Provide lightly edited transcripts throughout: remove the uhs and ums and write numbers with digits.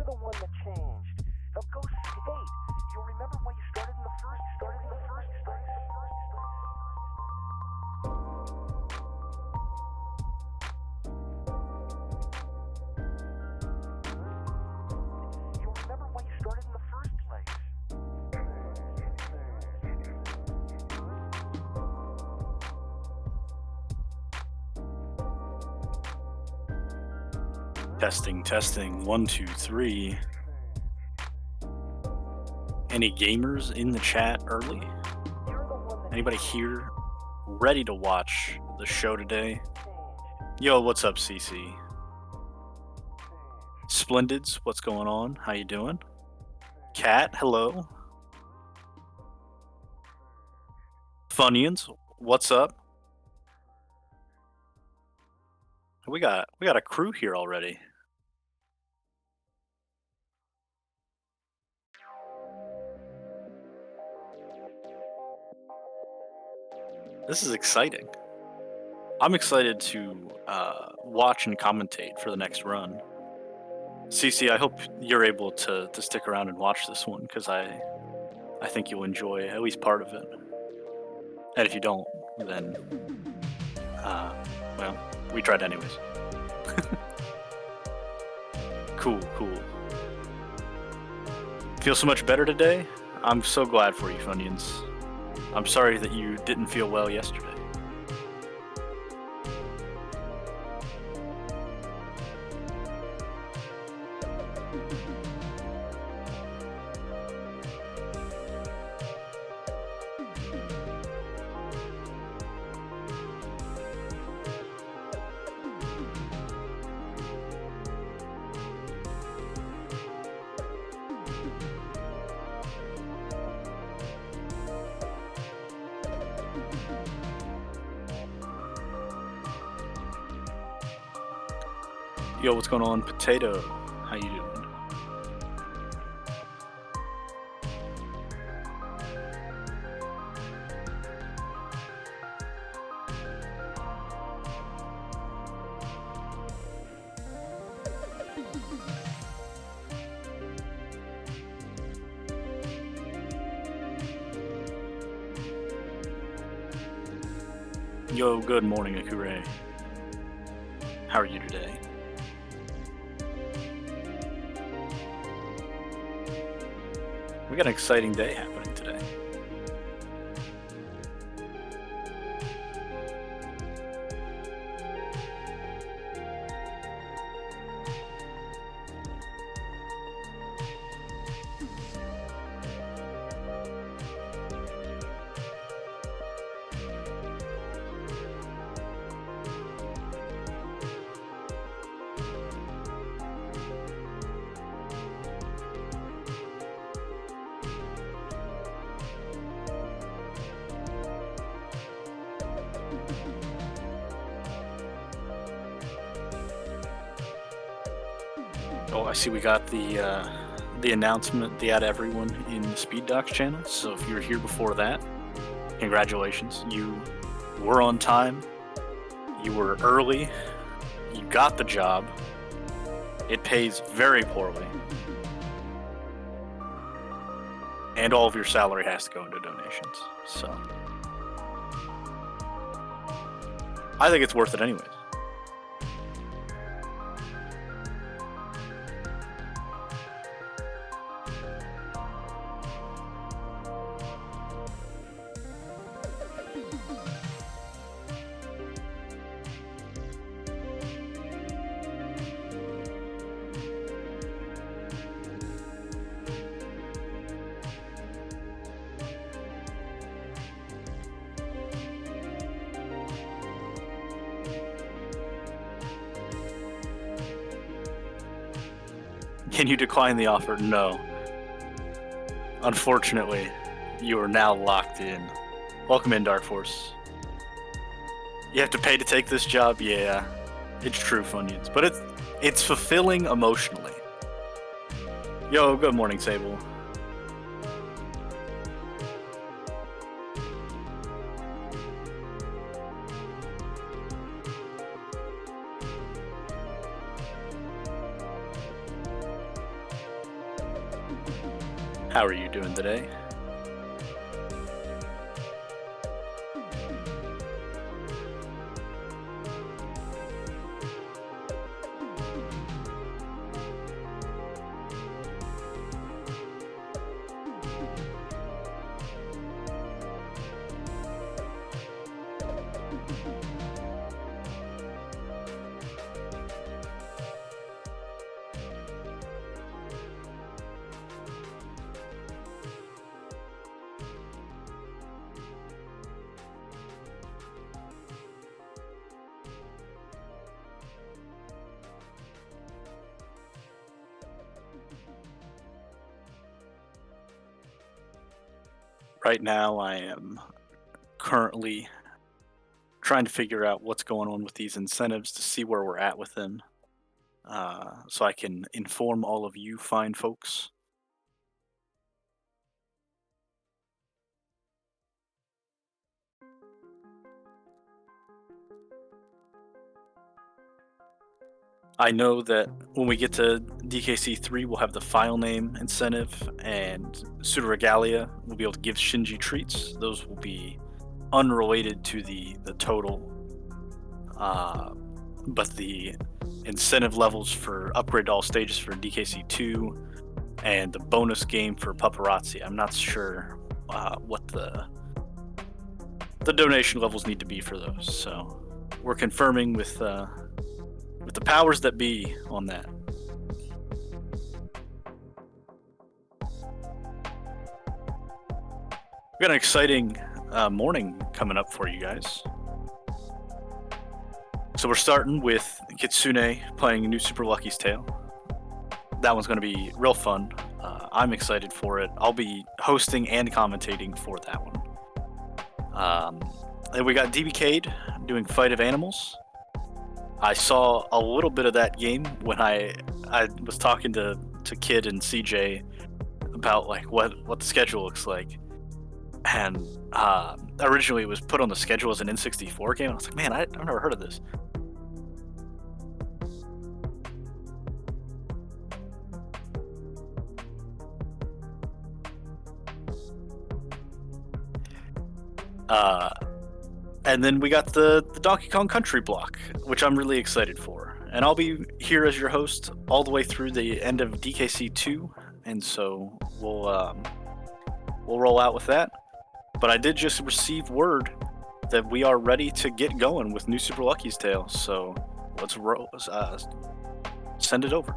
the one that changed. Now go skate. You'll remember why you started in the first place. You'll remember why you started in the first place. Testing. 1, 2, 3. Any gamers in the chat early? Anybody here ready to watch the show today? Yo, what's up, CC? Splendids, what's going on? How you doing? Cat, hello. Funyuns, what's up? We got a crew here already. This is exciting. I'm excited to watch and commentate for the next run. CC, I hope you're able to stick around and watch this one, because I think you'll enjoy at least part of it. And if you don't, then, well, we tried anyways. Cool. Feel so much better today? I'm so glad for you, Funyuns. I'm sorry that you didn't feel well yesterday. Yo, what's going on, Potato? How you doing? Yo, good morning, Akure. How are you today? We got an exciting day happening today. Oh, I see we got the announcement, the add everyone in the Speed Docs channel. So if you were here before that, congratulations. You were on time. You were early. You got the job. It pays very poorly. And all of your salary has to go into donations. So I think it's worth it anyways. Can you decline the offer? No. Unfortunately, you are now locked in. Welcome in, Dark Force. You have to pay to take this job? Yeah, it's true, Funyuns. But it's fulfilling emotionally. Yo, good morning, Sable. How are you doing today? Right now, I am currently trying to figure out what's going on with these incentives to see where we're at with them, so I can inform all of you fine folks. I know that when we get to DKC3, we'll have the file name incentive, and Pseudo Regalia will be able to give Shinji treats. Those will be unrelated to the total, but the incentive levels for upgrade to all stages for DKC2 and the bonus game for Paparazzi. I'm not sure what the donation levels need to be for those, so we're confirming with the powers that be on that. We got an exciting morning coming up for you guys. So we're starting with Kitsune playing New Super Lucky's Tale. That one's going to be real fun. I'm excited for it. I'll be hosting and commentating for that one. And we got DBK'd doing Fight of Animals. I saw a little bit of that game when I was talking to Kid and CJ about like what the schedule looks like. And originally it was put on the schedule as an N64 game. I was like, man, I've never heard of this. And then we got the Donkey Kong Country block, which I'm really excited for. And I'll be here as your host all the way through the end of DKC2, and so we'll roll out with that. But I did just receive word that we are ready to get going with New Super Lucky's Tale, so let's send it over.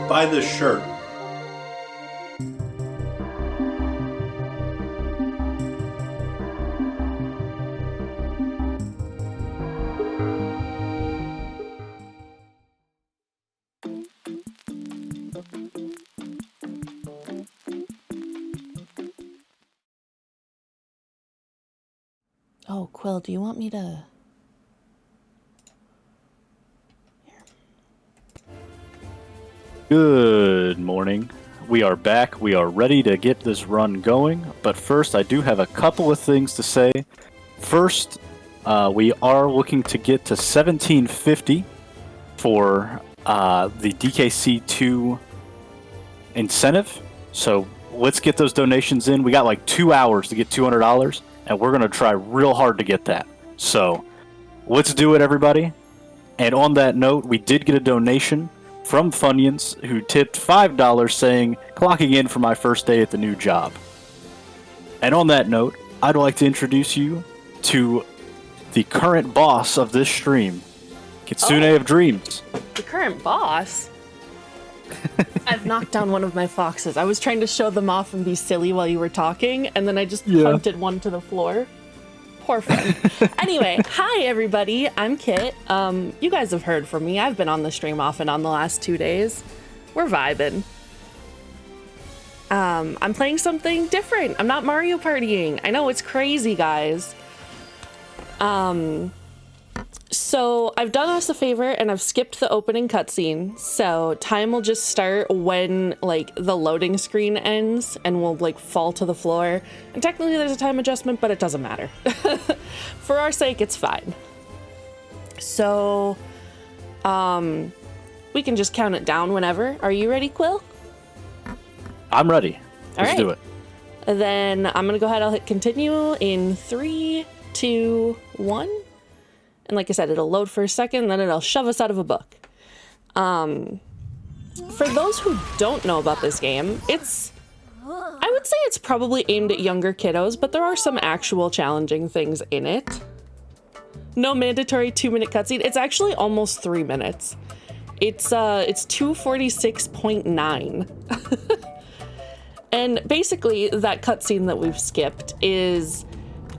Buy this shirt. Oh, Quill, do you want me to... Good morning. We are back. We are ready to get this run going. But first, I do have a couple of things to say. First, we are looking to get to 1750 for the DKC2 incentive. So let's get those donations in. We got like 2 hours to get $200, and we're going to try real hard to get that. So let's do it, everybody. And on that note, we did get a donation from Funyuns, who tipped $5 saying, clocking in for my first day at the new job. And on that note, I'd like to introduce you to the current boss of this stream, KitsuneofDreams. The current boss? I've knocked down one of my foxes. I was trying to show them off and be silly while you were talking, and then I just punted one to the floor. Poor friend. Anyway, hi everybody, I'm Kit. You guys have heard from me. I've been on the stream off and on the last 2 days. We're vibing. I'm playing something different. I'm not Mario Partying. I know, it's crazy, guys. So I've done us a favor and I've skipped the opening cutscene. So time will just start when like the loading screen ends and we'll like fall to the floor. And technically there's a time adjustment, but it doesn't matter. For our sake, it's fine. So, we can just count it down whenever. Are you ready, Quill? I'm ready. Let's do it. And then I'm gonna go ahead, I'll hit continue in 3, 2, 1. And like I said, it'll load for a second, then it'll shove us out of a book. For those who don't know about this game, I would say it's probably aimed at younger kiddos, but there are some actual challenging things in it. No mandatory 2-minute cutscene. It's actually almost 3 minutes. It's 246.9. And basically that cutscene that we've skipped is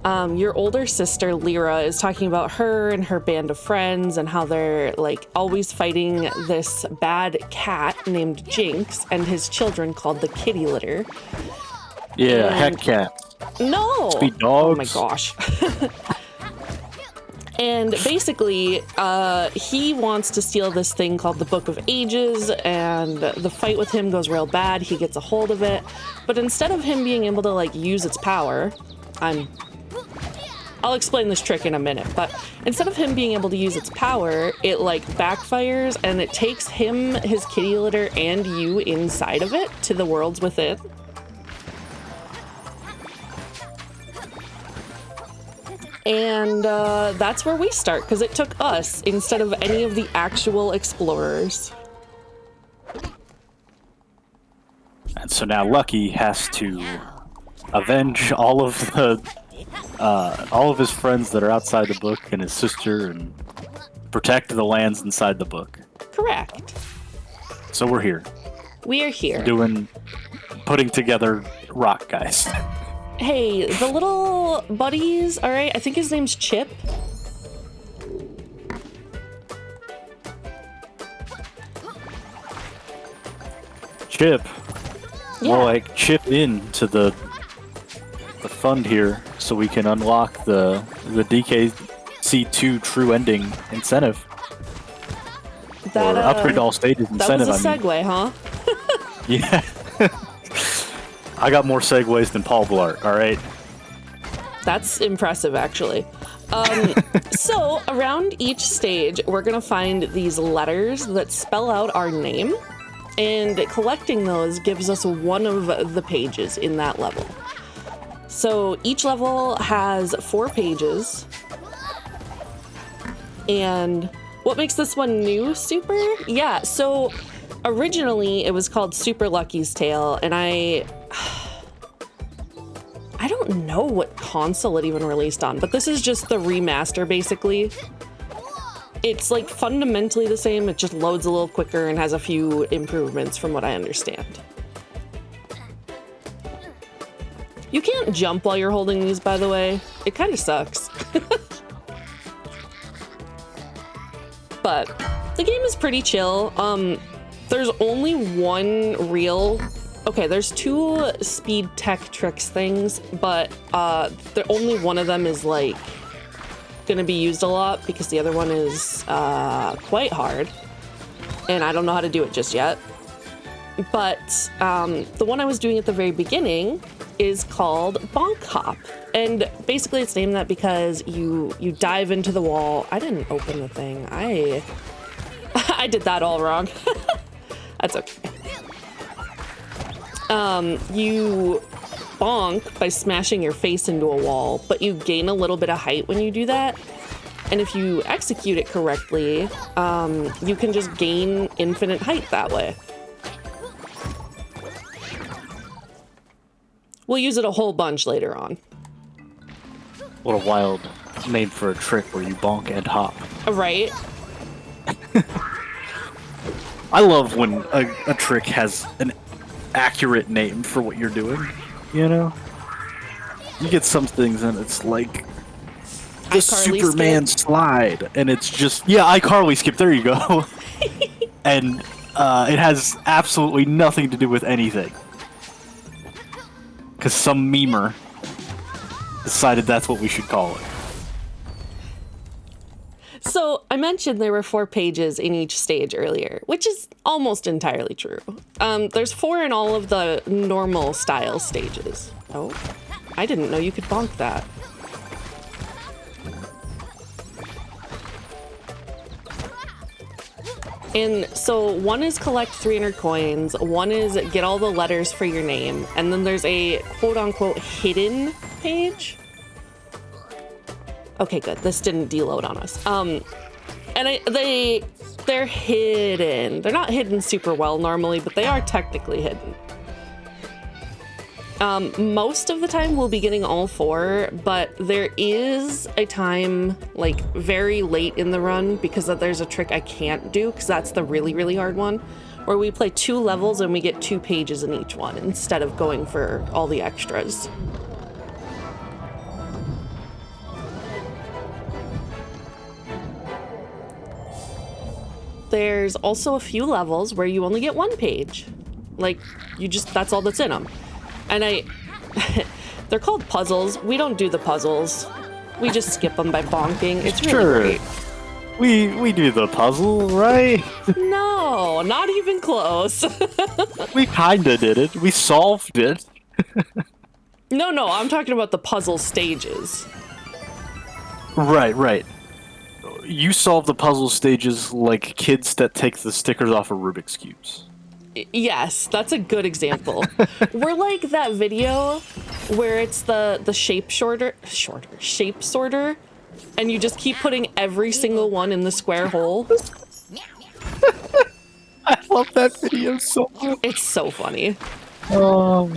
your older sister Lyra is talking about her and her band of friends and how they're like always fighting this bad cat named Jinx and his children called the kitty litter. Yeah, heck cat. No! Sweet dogs. Oh my gosh. And basically, he wants to steal this thing called the Book of Ages, and the fight with him goes real bad. He gets a hold of it, but instead of him being able to like use its power, I'll explain this trick in a minute, but instead of him being able to use its power, it like backfires and it takes him, his kitty litter, and you inside of it to the worlds within. And that's where we start, because it took us instead of any of the actual explorers. And so now Lucky has to avenge all of his friends that are outside the book and his sister and protect the lands inside the book. Correct. So we're here. We are here. Putting together rock guys. Hey, the little buddies, all right? I think his name's Chip. Chip. Yeah. Well, like chip in to the fund here so we can unlock the DKC2 true ending incentive. That, or upgrade all stages incentive. That was a segue, huh? Yeah. I got more segues than Paul Blart, all right? That's impressive, actually. So around each stage, we're gonna find these letters that spell out our name, and collecting those gives us one of the pages in that level. So each level has 4 pages, and what makes this one new, Super? Yeah, so originally it was called Super Lucky's Tale, and I don't know what console it even released on, but this is just the remaster, basically. It's like fundamentally the same, it just loads a little quicker and has a few improvements from what I understand. You can't jump while you're holding these, by the way. It kind of sucks. But the game is pretty chill. There's only one real... Okay, there's 2 speed tech tricks things, but only one of them is like gonna be used a lot because the other one is quite hard, and I don't know how to do it just yet. But the one I was doing at the very beginning is called Bonk Hop, and basically it's named that because you dive into the wall. I didn't open the thing. I did that all wrong. That's okay. You bonk by smashing your face into a wall, but you gain a little bit of height when you do that. And if you execute it correctly, you can just gain infinite height that way. We'll use it a whole bunch later on. What a wild name for a trick where you bonk and hop. Right? I love when a trick has an accurate name for what you're doing, you know? You get some things and it's like the Superman slide, and it's just, yeah, iCarly skip, there you go. And it has absolutely nothing to do with anything. Because some memer decided that's what we should call it. So I mentioned there were 4 pages in each stage earlier, which is almost entirely true. There's 4 in all of the normal style stages. Oh, I didn't know you could bonk that. And so 1 is collect 300 coins, 1 is get all the letters for your name, and then there's a quote-unquote hidden page. Okay, good. This didn't deload on us. And they're hidden. They're not hidden super well normally, but they are technically hidden. Most of the time we'll be getting all 4, but there is a time like very late in the run because there's a trick I can't do because that's the really, really hard one, where we play 2 levels and we get 2 pages in each one instead of going for all the extras. There's also a few levels where you only get 1 page. Like, that's all that's in them. And they're called puzzles. We don't do the puzzles. We just skip them by bonking. It's really great. We do the puzzle, right? No, not even close. We kinda did it. We solved it. No, I'm talking about the puzzle stages. Right. You solve the puzzle stages like kids that take the stickers off of Rubik's Cubes. Yes, that's a good example. We're like that video where it's the shape sorter, and you just keep putting every single one in the square hole. I love that video so much. It's so funny. All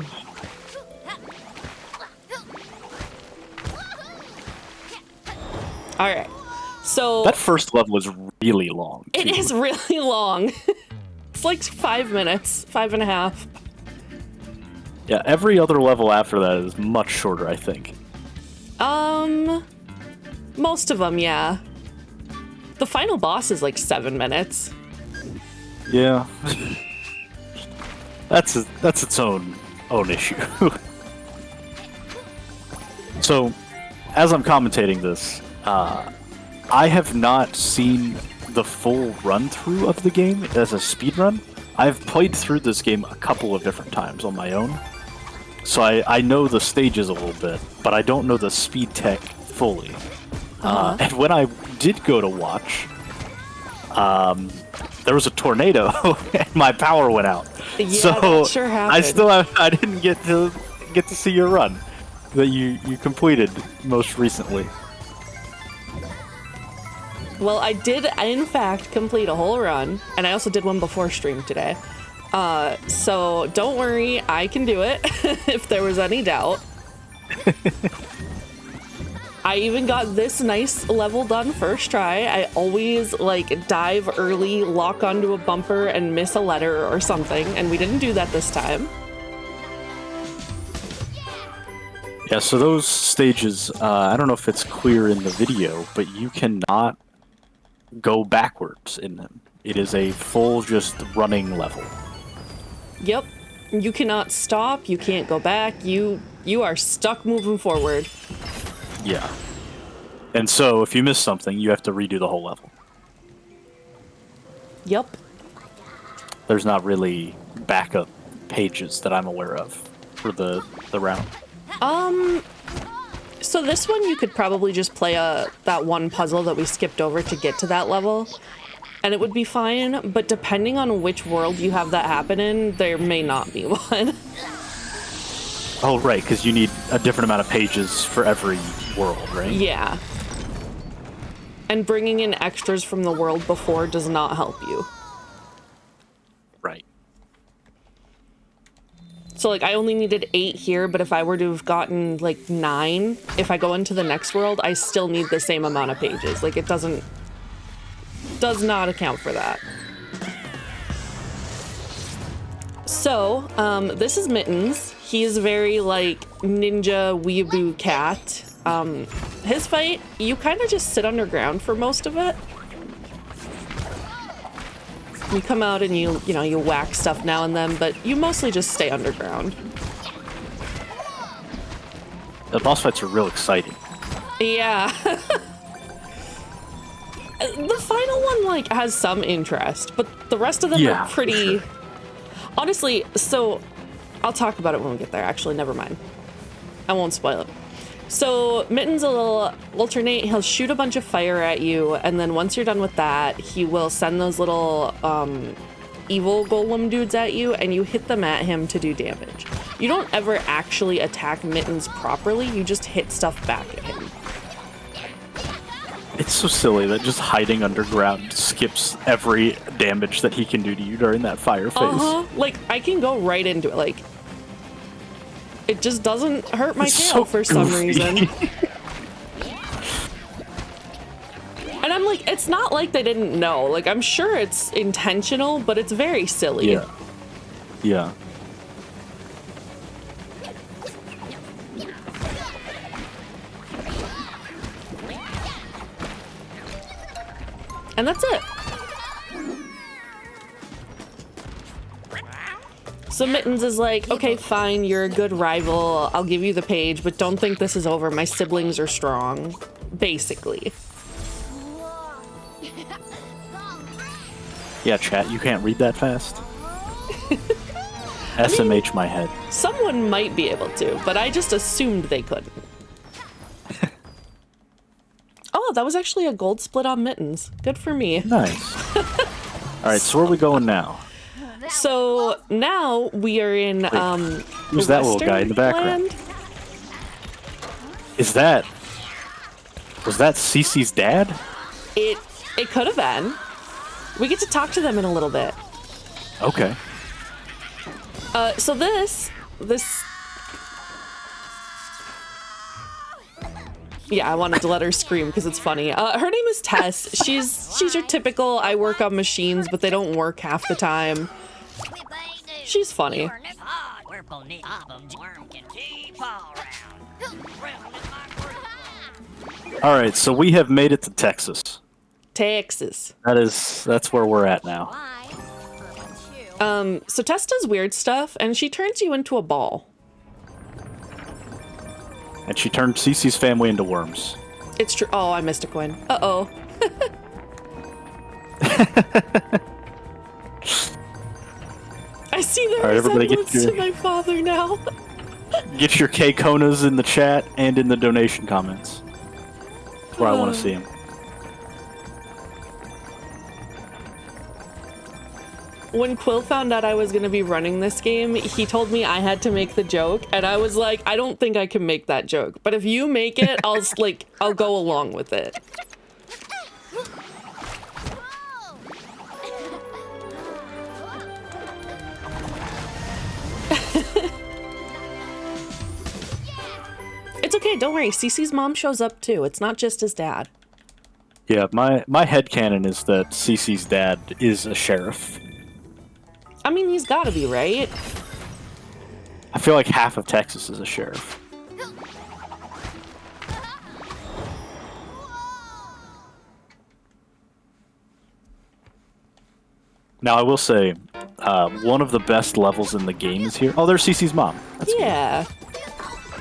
right. So that first level is really long. It is really long. It's like 5 minutes, 5.5. Yeah, every other level after that is much shorter, I think. Most of them, yeah. The final boss is like 7 minutes. Yeah. That's its own issue. So, as I'm commentating this, I have not seen the full run-through of the game as a speedrun. I've played through this game a couple of different times on my own, so I know the stages a little bit, but I don't know the speed tech fully. And when I did go to watch, there was a tornado and my power went out. Yeah, so that sure happened. I didn't get to see your run that you completed most recently. Well, I did, in fact, complete a whole run, and I also did one before stream today. So don't worry, I can do it, if there was any doubt. I even got this nice level done first try. I always, like, dive early, lock onto a bumper, and miss a letter or something, and we didn't do that this time. Yeah, so those stages, I don't know if it's clear in the video, but you cannot go backwards in them. It is a full just running level. Yep. You cannot stop, you can't go back, you are stuck moving forward. Yeah. And so if you miss something, you have to redo the whole level. Yep. There's not really backup pages that I'm aware of for the round. So this one you could probably just play that one puzzle that we skipped over to get to that level. and it would be fine, but depending on which world you have that happen in, there may not be one. Oh, right, because you need a different amount of pages for every world, right? Yeah. And bringing in extras from the world before does not help you. Right. So, like, I only needed 8 here, but if I were to have gotten, like, 9, if I go into the next world, I still need the same amount of pages. Like, it does not account for that. So, this is Mittens. He's very, like, ninja weeaboo cat. His fight, you kind of just sit underground for most of it. You come out and you whack stuff now and then, but you mostly just stay underground. The boss fights are real exciting. Yeah. The final one, like, has some interest, but the rest of them are pretty... Sure. Honestly, so I'll talk about it when we get there. Actually, never mind. I won't spoil it. So Mittens will alternate. He'll shoot a bunch of fire at you, and then once you're done with that, he will send those little evil golem dudes at you, and you hit them at him to do damage. You don't ever actually attack Mittens properly. You just hit stuff back at him. It's so silly that just hiding underground skips every damage that he can do to you during that fire phase. Like, I can go right into it. Like, it just doesn't hurt my tail so for some goofy. reason. And I'm like, it's not like they didn't know. Like, I'm sure it's intentional, but it's very silly. Yeah. Yeah. And that's it. So Mittens is like, okay, fine, you're a good rival. I'll give you the page, but don't think this is over. My siblings are strong, basically. Yeah, chat, you can't read that fast. SMH my head. Someone might be able to, but I just assumed they couldn't. Oh, that was actually a gold split on Mittens. Good for me. Nice. All right, so where are we going now? So now we are in who's that little guy in the background? Land? Was that Cece's dad? It could have been. We get to talk to them in a little bit. Okay. So this. Yeah, I wanted to let her scream because it's funny. Her name is Tess. She's your typical, I work on machines, but they don't work half the time. She's funny. All right, so we have made it to Texas. Texas. That's where we're at now. So Tess does weird stuff, and she turns you into a ball. And she turned Cece's family into worms. It's true. Oh, I missed a coin. Uh-oh. I see the resemblance to my father now. Get your K-Konas in the chat and in the donation comments. That's where I want to see them. When Quill found out I was going to be running this game, he told me I had to make the joke, and I was like, I don't think I can make that joke. But if you make it, I'll go along with it. It's okay, don't worry. Cece's mom shows up too. It's not just his dad. Yeah, my headcanon is that Cece's dad is a sheriff. I mean, he's gotta be, right? I feel like half of Texas is a sheriff. Now, I will say, one of the best levels in the game is here. Oh, there's Cece's mom. That's yeah.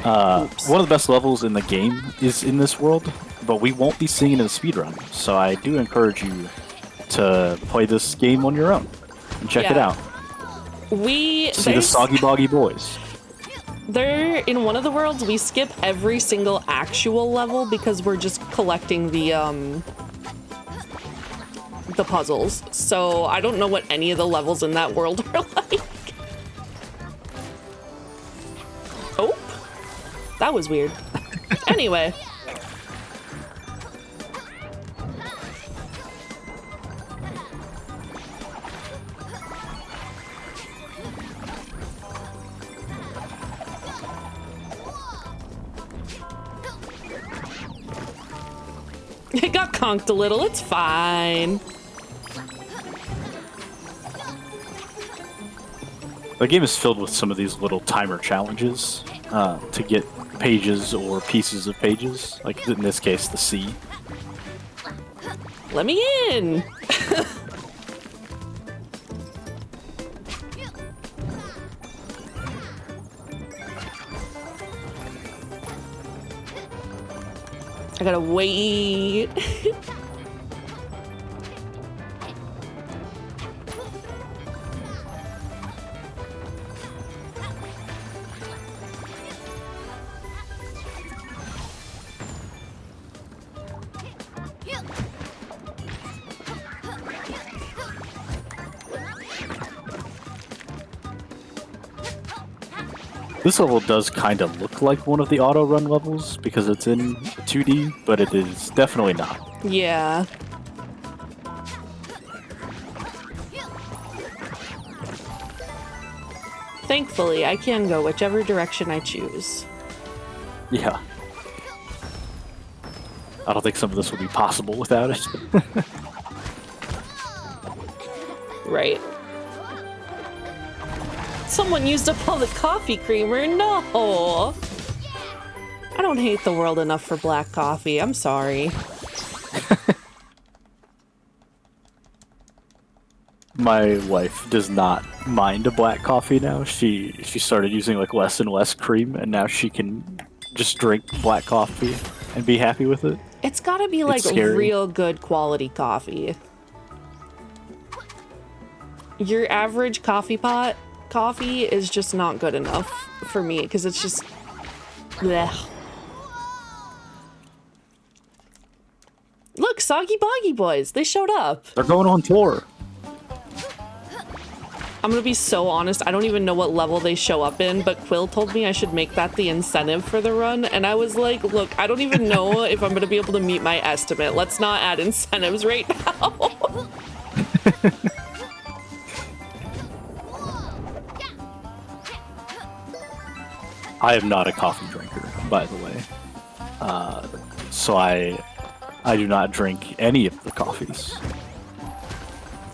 One of the best levels in the game is in this world, but we won't be seeing it in the speedrun. So I do encourage you to play this game on your own and check it out. See the Soggy Boggy Boys. They're in one of the worlds. We skip every single actual level because we're just collecting the the puzzles, so I don't know what any of the levels in that world are like. Oh, that was weird. Anyway. It got conked a little, it's fine. The game is filled with some of these little timer challenges to get pages or pieces of pages, like in this case, the C. Let me in! I gotta wait. This level does kind of look like one of the auto run levels because it's in 2D, but it is definitely not. Yeah. Thankfully, I can go whichever direction I choose. Yeah. I don't think some of this would be possible without it. Right. Someone used up all the coffee creamer. No! I don't hate the world enough for black coffee. I'm sorry. My wife does not mind a black coffee now. She started using like less and less cream, and now she can just drink black coffee and be happy with it. It's gotta be like real good quality coffee. Your average coffee pot coffee is just not good enough for me because it's just bleh. Look, Soggy Boggy Boys, they showed up. They're going on tour. I'm gonna be so honest, I don't even know what level they show up in, but Quill told me I should make that the incentive for the run, and I was like, look, I don't even know if I'm gonna be able to meet my estimate. Let's not add incentives right now. I am not a coffee drinker, by the way. So I do not drink any of the coffees.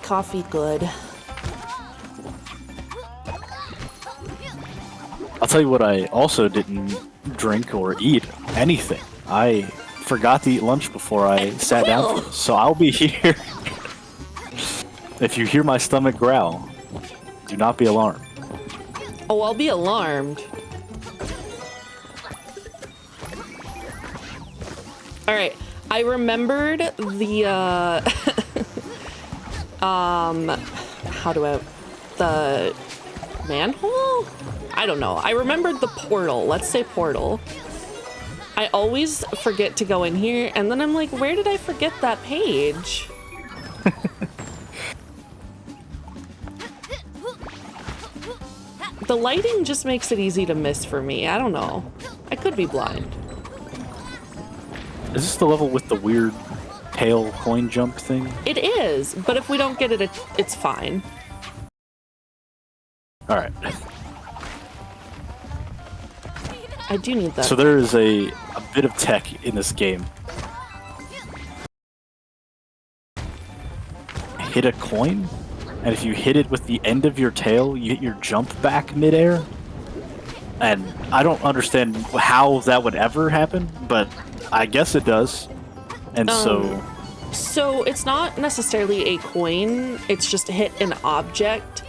Coffee good. I'll tell you what, I also didn't drink or eat anything. I forgot to eat lunch before I sat down for this, so I'll be here. If you hear my stomach growl, do not be alarmed. Oh, I'll be alarmed. All right, I remembered the, the manhole? I don't know. I remembered the portal. Let's say portal. I always forget to go in here, and then I'm like, where did I forget that page? The lighting just makes it easy to miss for me. I don't know. I could be blind. Is this the level with the weird tail coin jump thing? It is, but if we don't get it, it's fine. All right. I do need that. So there is a bit of tech in this game. Hit a coin, and if you hit it with the end of your tail, you hit your jump back midair. And I don't understand how that would ever happen, but I guess it does. And so it's not necessarily a coin, it's just hit an object.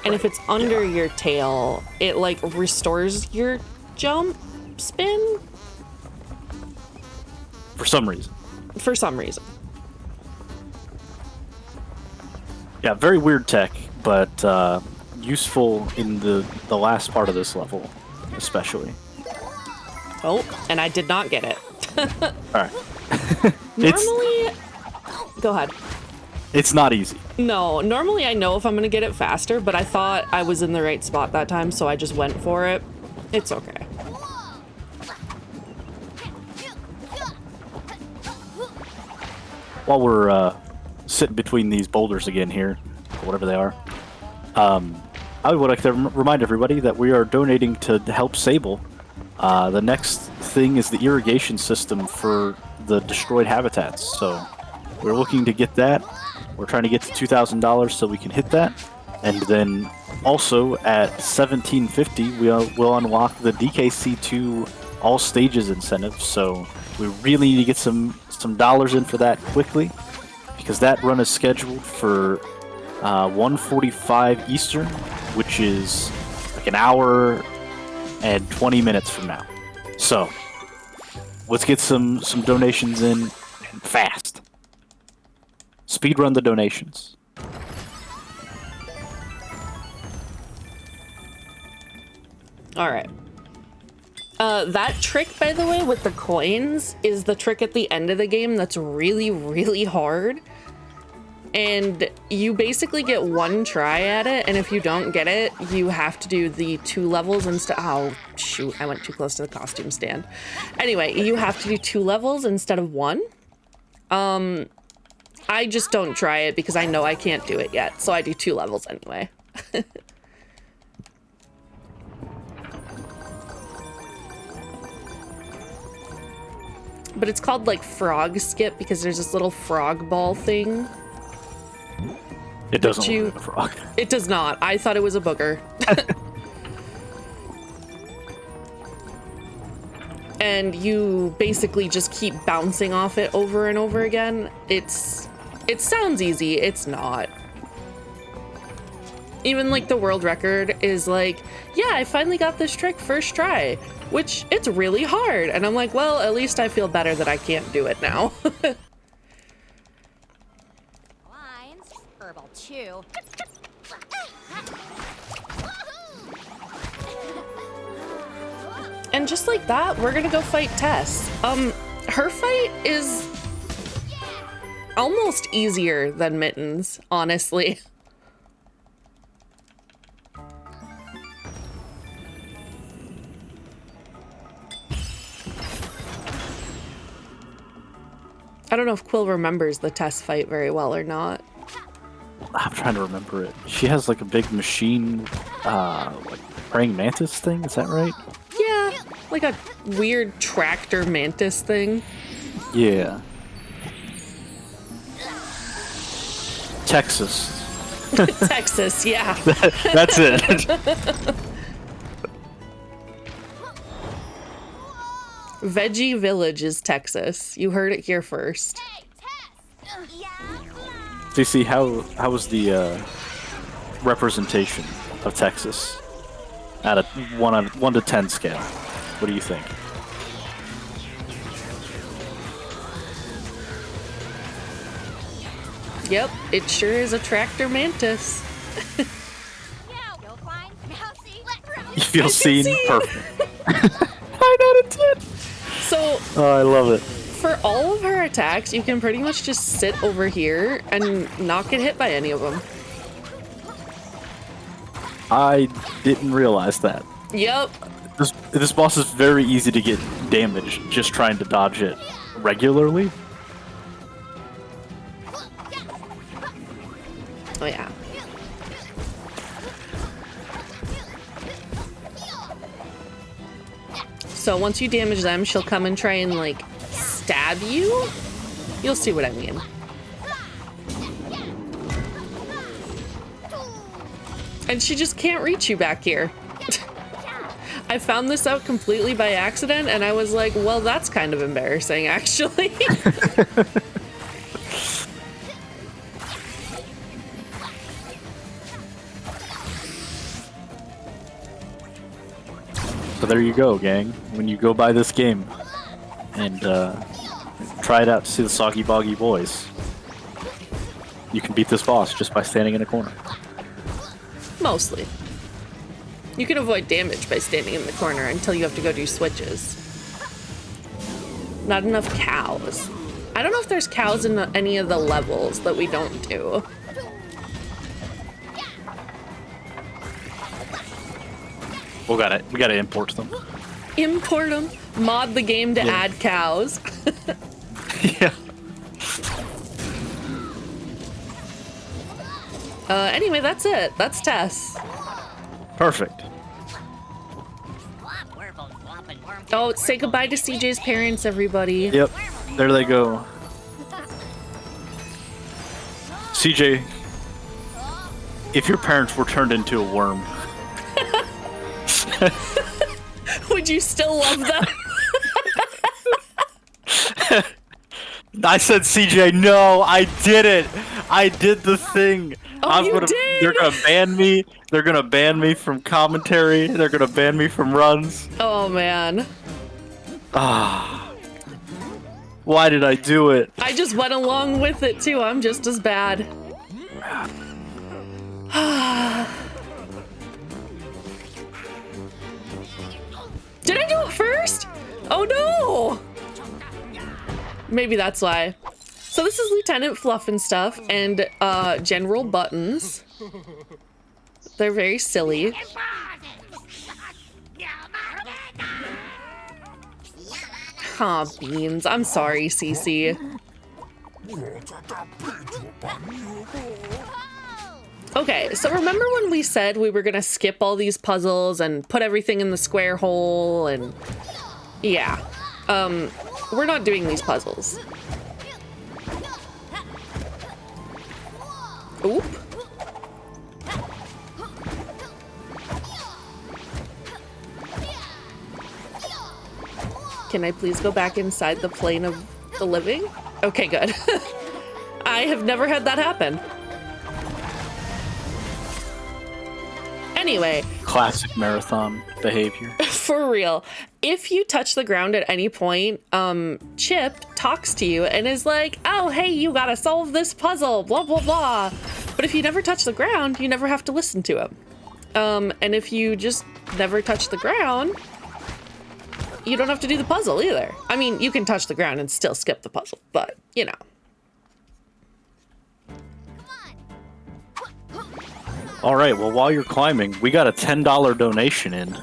And if it's under your tail, it like restores your jump spin? For some reason. For some reason. Yeah, very weird tech, but useful in the last part of this level, especially. Oh, and I did not get it. Alright. Normally... Go ahead. It's not easy. No, normally I know if I'm gonna get it faster, but I thought I was in the right spot that time, so I just went for it. It's okay. While we're sitting between these boulders again here, or whatever they are, I would like to remind everybody that we are donating to help Sable. The next thing is the irrigation system for the destroyed habitats. So we're looking to get that. We're trying to get to $2,000 so we can hit that. And then also at $1,750, we'll unlock the DKC2 all stages incentive. So we really need to get some dollars in for that quickly, because that run is scheduled for 1:45 Eastern, which is like an hour and 20 minutes from now. So let's get some donations in fast. Speed run the donations. All right. That trick, by the way, with the coins is the trick at the end of the game that's really, really hard. And you basically get one try at it, and if you don't get it, you have to do the 2 levels instead. Oh, shoot, I went too close to the costume stand. Anyway, you have to do 2 levels instead of 1. I just don't try it because I know I can't do it yet, so I do 2 levels anyway. But it's called like frog skip because there's this little frog ball thing. It doesn't look like a frog. It does not. I thought it was a booger. And you basically just keep bouncing off it over and over again. It sounds easy. It's not. Even like the world record is like, yeah, I finally got this trick first try, which it's really hard. And I'm like, well, at least I feel better that I can't do it now. Lines, herbal chew. And just like that, we're gonna go fight Tess. Her fight is almost easier than Mittens, honestly. I don't know if Quill remembers the Tess fight very well or not. I'm trying to remember it. She has like a big machine, like praying mantis thing. Is that right? Yeah, like a weird tractor mantis thing. Yeah. Texas. Texas, yeah. That's it. Veggie Village is Texas. You heard it here first. CC, how was the representation of Texas at a 1 to 10 scale? What do you think? Yep, it sure is a tractor mantis. You feel seen? Perfect. 9 out of 10. So, oh, I love it. For all of her attacks, you can pretty much just sit over here and not get hit by any of them. I didn't realize that. Yep. This boss is very easy to get damaged just trying to dodge it regularly. Oh yeah. So once you damage them, she'll come and try and like stab you. You'll see what I mean. And she just can't reach you back here. I found this out completely by accident, and I was like, well, that's kind of embarrassing, actually. So there you go, gang. When you go buy this game and try it out to see the Soggy Boggy Boys, you can beat this boss just by standing in a corner. Mostly. You can avoid damage by standing in the corner until you have to go do switches. Not enough cows. I don't know if there's cows in any of the levels that we don't do. We gotta import them. Import them. Mod the game to add cows. Yeah. Anyway, that's it. That's Tess. Perfect. Oh, say goodbye to CJ's parents, everybody. Yep. There they go. CJ, if your parents were turned into a worm, Would you still love them? I said, CJ, no, I did it. I did the thing. Oh, you did. They're gonna ban me. They're gonna ban me from commentary. They're gonna ban me from runs. Oh, man. Why did I do it? I just went along with it, too. I'm just as bad. Did I do it first? Oh, no. Maybe that's why. So this is Lieutenant Fluff and stuff, and General Buttons. They're very silly. Aw, beans. I'm sorry, Cece. Okay, so remember when we said we were gonna skip all these puzzles and put everything in the square hole and... Yeah. We're not doing these puzzles. Oop. Can I please go back inside the plane of the living? Okay, good. I have never had that happen. Anyway. Classic marathon behavior. For real. If you touch the ground at any point, Chip talks to you and is like, oh, hey, you gotta solve this puzzle, blah, blah, blah. But if you never touch the ground, you never have to listen to him. And if you just never touch the ground, you don't have to do the puzzle either. I mean, you can touch the ground and still skip the puzzle, but, you know. All right, well, while you're climbing, we got a $10 donation in.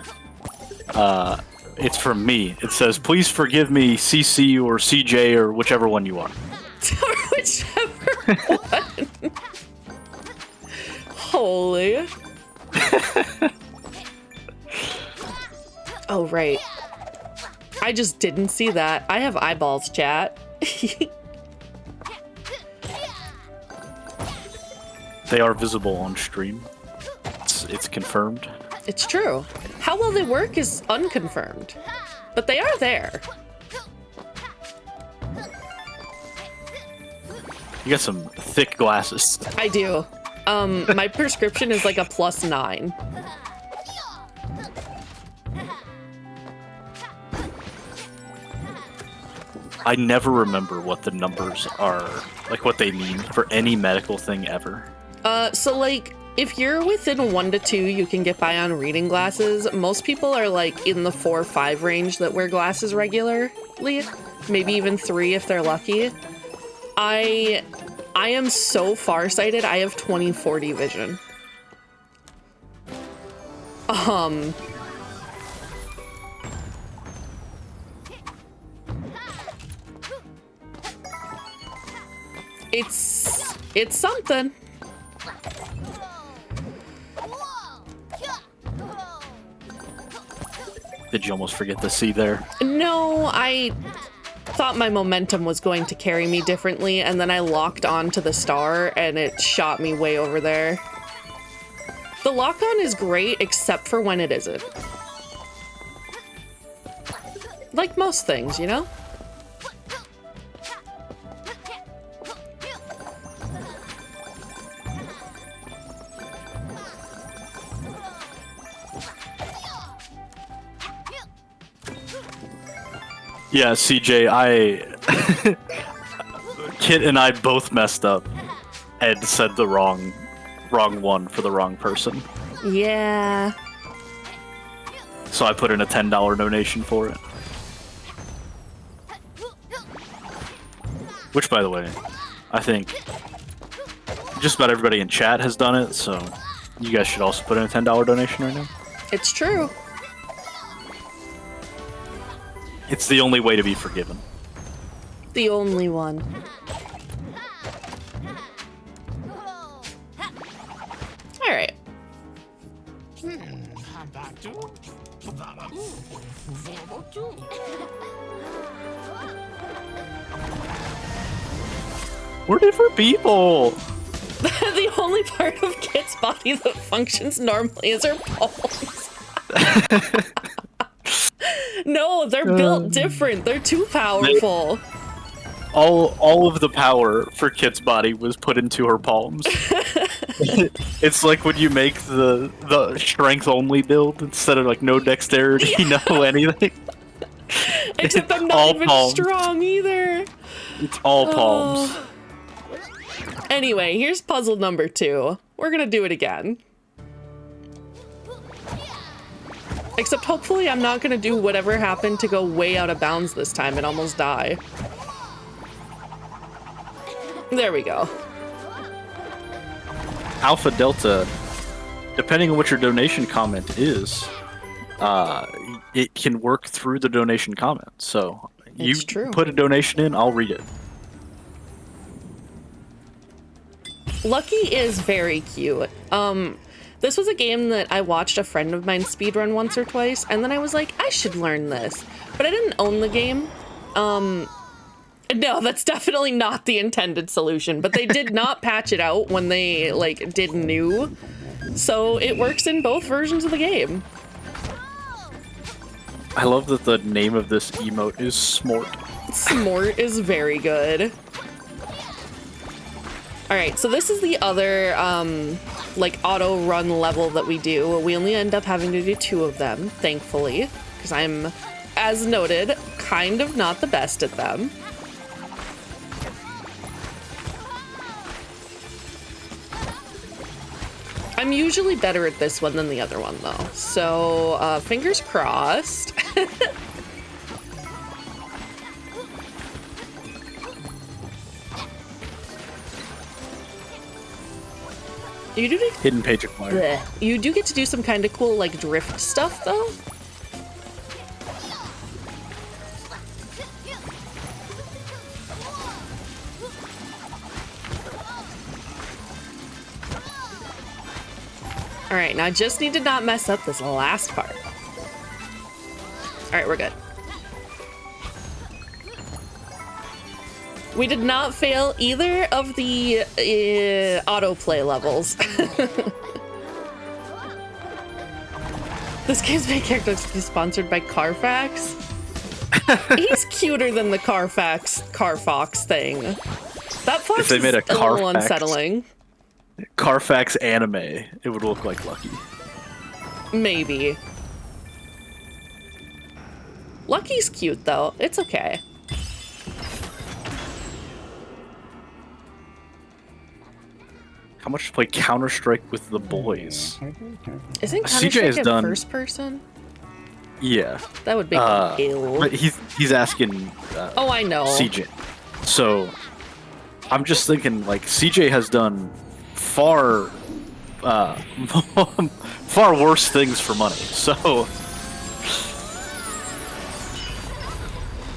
It's from me. It says, please forgive me, CC or CJ or whichever one you are. Whichever one. Holy. Oh, right. I just didn't see that. I have eyeballs, chat. They are visible on stream. It's confirmed. It's true. How well they work is unconfirmed. But they are there. You got some thick glasses. I do. My prescription is like a +9. I never remember what the numbers are, like what they mean for any medical thing ever. So like, if you're within 1 to 2, you can get by on reading glasses. Most people are like in the 4 or 5 range that wear glasses regularly. Maybe even 3 if they're lucky. I am so farsighted. I have 20/40 vision. It's something. Did you almost forget the C there? No, I thought my momentum was going to carry me differently, and then I locked on to the star, and it shot me way over there. The lock-on is great, except for when it isn't. Like most things, you know? Yeah, CJ, Kit and I both messed up and said the wrong one for the wrong person. Yeah. So I put in a $10 donation for it. Which, by the way, I think just about everybody in chat has done it, so you guys should also put in a $10 donation right now. It's true. It's the only way to be forgiven. The only one. All right. We're different people. The only part of Kit's body that functions normally is her palms. No, they're built different. They're too powerful. All of the power for Kit's body was put into her palms. It's like when you make the strength only build instead of like no dexterity, no anything. Except I'm not even palms. strong either. It's all palms. Anyway, here's puzzle number 2. We're gonna do it again. Except hopefully I'm not gonna do whatever happened to go way out of bounds this time and almost die. There we go. Alpha Delta, depending on what your donation comment is, it can work through the donation comment. So you It's true. put a donation in, I'll read it. Lucky is very cute. This was a game that I watched a friend of mine speedrun once or twice, and then I was like, I should learn this. But I didn't own the game. No, that's definitely not the intended solution, but they did not patch it out when they, like, did new. So it works in both versions of the game. I love that the name of this emote is Smort. Smort is very good. All right, so this is the other, like, auto run level that we do. We only end up having to do 2 of them, thankfully, because I'm, as noted, kind of not the best at them. I'm usually better at this one than the other one, though. So, fingers crossed. You do Hidden page acquired. bleh. You do get to do some kind of cool, like, drift stuff, though. All right, now I just need to not mess up this last part. All right, we're good. We did not fail either of the autoplay levels. This game's main character is sponsored by Carfax. He's cuter than the Carfax thing. That fox If they made a little Carfax unsettling. Carfax anime, it would look like Lucky. Maybe. Lucky's cute though. It's okay. How much to play Counter-Strike with the boys? Isn't CJ Counter-Strike has in done- first person? Yeah. That would be ill. But he's asking Oh, I know. CJ. So I'm just thinking like CJ has done far far worse things for money. So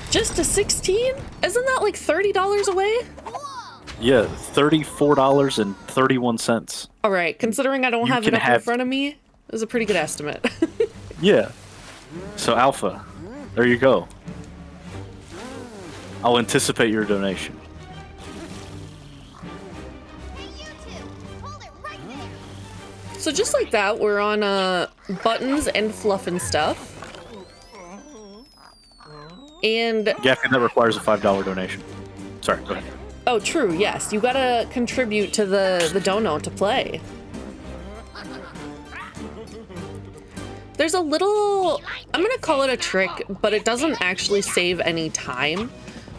Just a 16? Isn't that like $30 away? yeah, $34.31. All right, considering I don't You have it can up in have- front of me, it was a pretty good estimate. Yeah. So Alpha, there you go. I'll anticipate your donation. So just like that, we're on buttons and fluff and stuff. And, Gaffney, that requires a $5 donation. Sorry, go ahead. oh, true, yes. You gotta contribute to the dono to play. There's a little, I'm gonna call it a trick, but it doesn't actually save any time,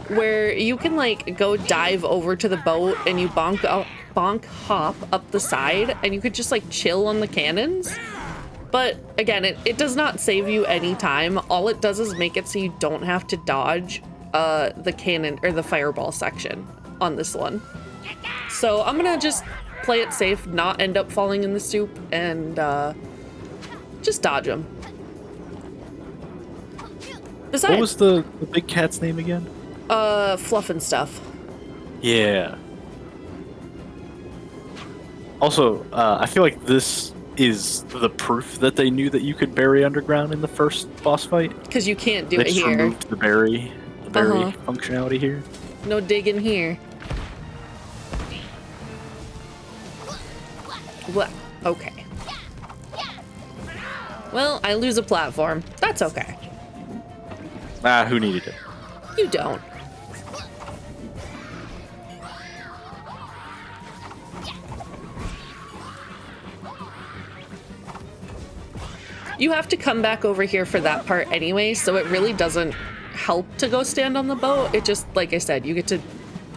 where you can like go dive over to the boat and you bonk hop up the side and you could just like chill on the cannons. But again, it does not save you any time. All it does is make it so you don't have to dodge the cannon or the fireball section on this one. So I'm gonna just play it safe, not end up falling in the soup, and just dodge them. Besides, What was the big cat's name again? Fluff and Stuff. Yeah. Also, I feel like this is the proof that they knew that you could bury underground in the first boss fight. Because you can't do They it just here. removed the bury functionality here. No digging here. What? Okay. Well, I lose a platform. That's okay. Ah, who needed it? You don't. You have to come back over here for that part anyway, so it really doesn't help to go stand on the boat. It just, like I said, you get to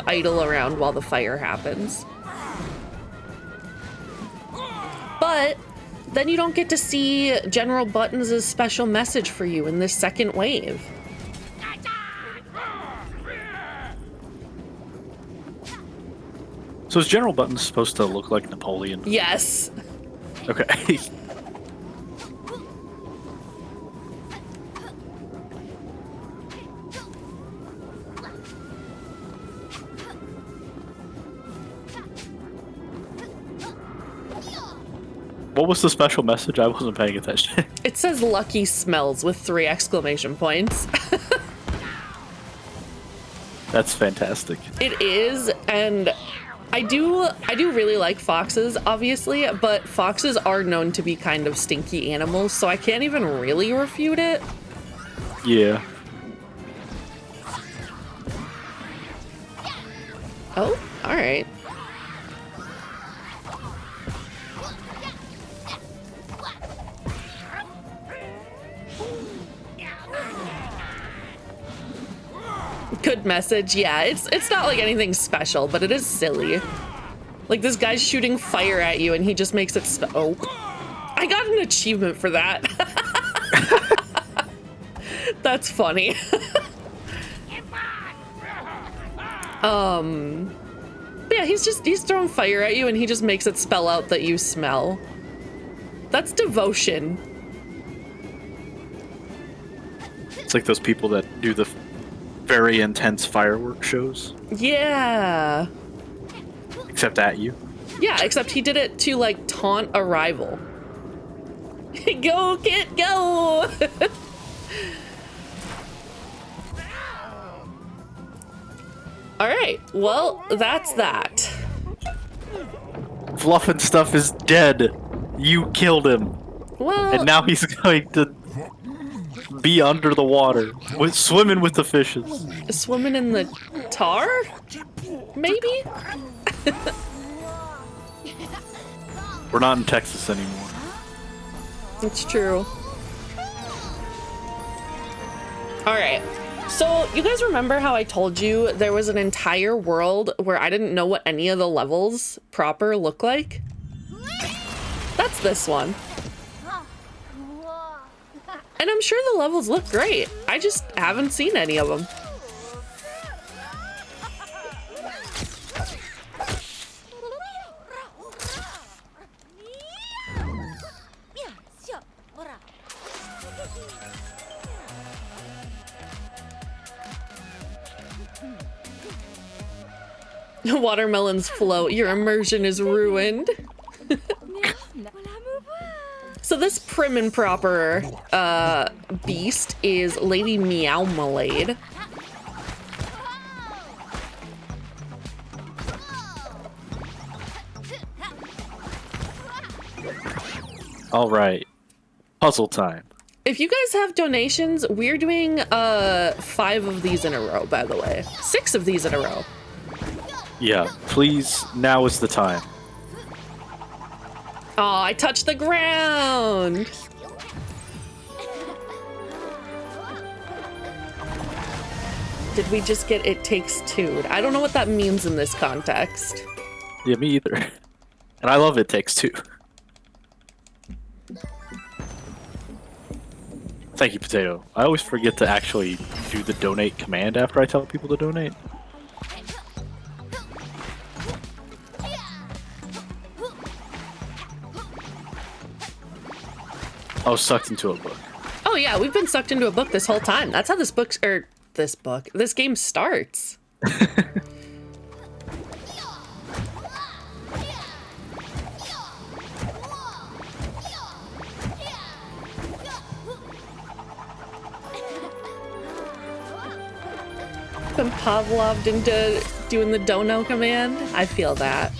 idle around while the fire happens. But then you don't get to see General Buttons' special message for you in this second wave. So is General Button supposed to look like Napoleon? Yes. Okay. What was the special message? I wasn't paying attention. It says lucky smells with 3 exclamation points. That's fantastic. It is, and I do really like foxes, obviously, but foxes are known to be kind of stinky animals, so I can't even really refute it. Yeah. Oh, all right. Good message. Yeah, it's not like anything special, but it is silly. Like this guy's shooting fire at you and he just makes it oh. I got an achievement for that. That's funny. But yeah, he's throwing fire at you and he just makes it spell out that you smell. That's devotion. It's like those people that do the very intense fireworks shows. Yeah. Except at you. Yeah, except he did it to like taunt a rival. Go, Kit, go! Alright, well, that's that. Fluff and Stuff is dead. You killed him. Well, And now he's going to be under the water, swimming with the fishes. swimming in the tar? Maybe? We're not in Texas anymore. It's true. Alright, so you guys remember how I told you there was an entire world where I didn't know what any of the levels proper look like? That's this one. And I'm sure the levels look great. I just haven't seen any of them. Watermelons float. Your immersion is ruined. So this prim and proper beast is Lady Meowmalade. All right. Puzzle time. If you guys have donations, we're doing 5 of these in a row, by the way. 6 of these in a row. Yeah, please, now is the time. Oh, I touched the ground. Did we just get It Takes Two? I don't know what that means in this context. Yeah, me either. And I love It Takes Two. Thank you, Potato. I always forget to actually do the donate command after I tell people to donate. I was sucked into a book. Oh yeah, we've been sucked into a book this whole time. That's how this game starts. Been Pavloved into doing the dono command. I feel that.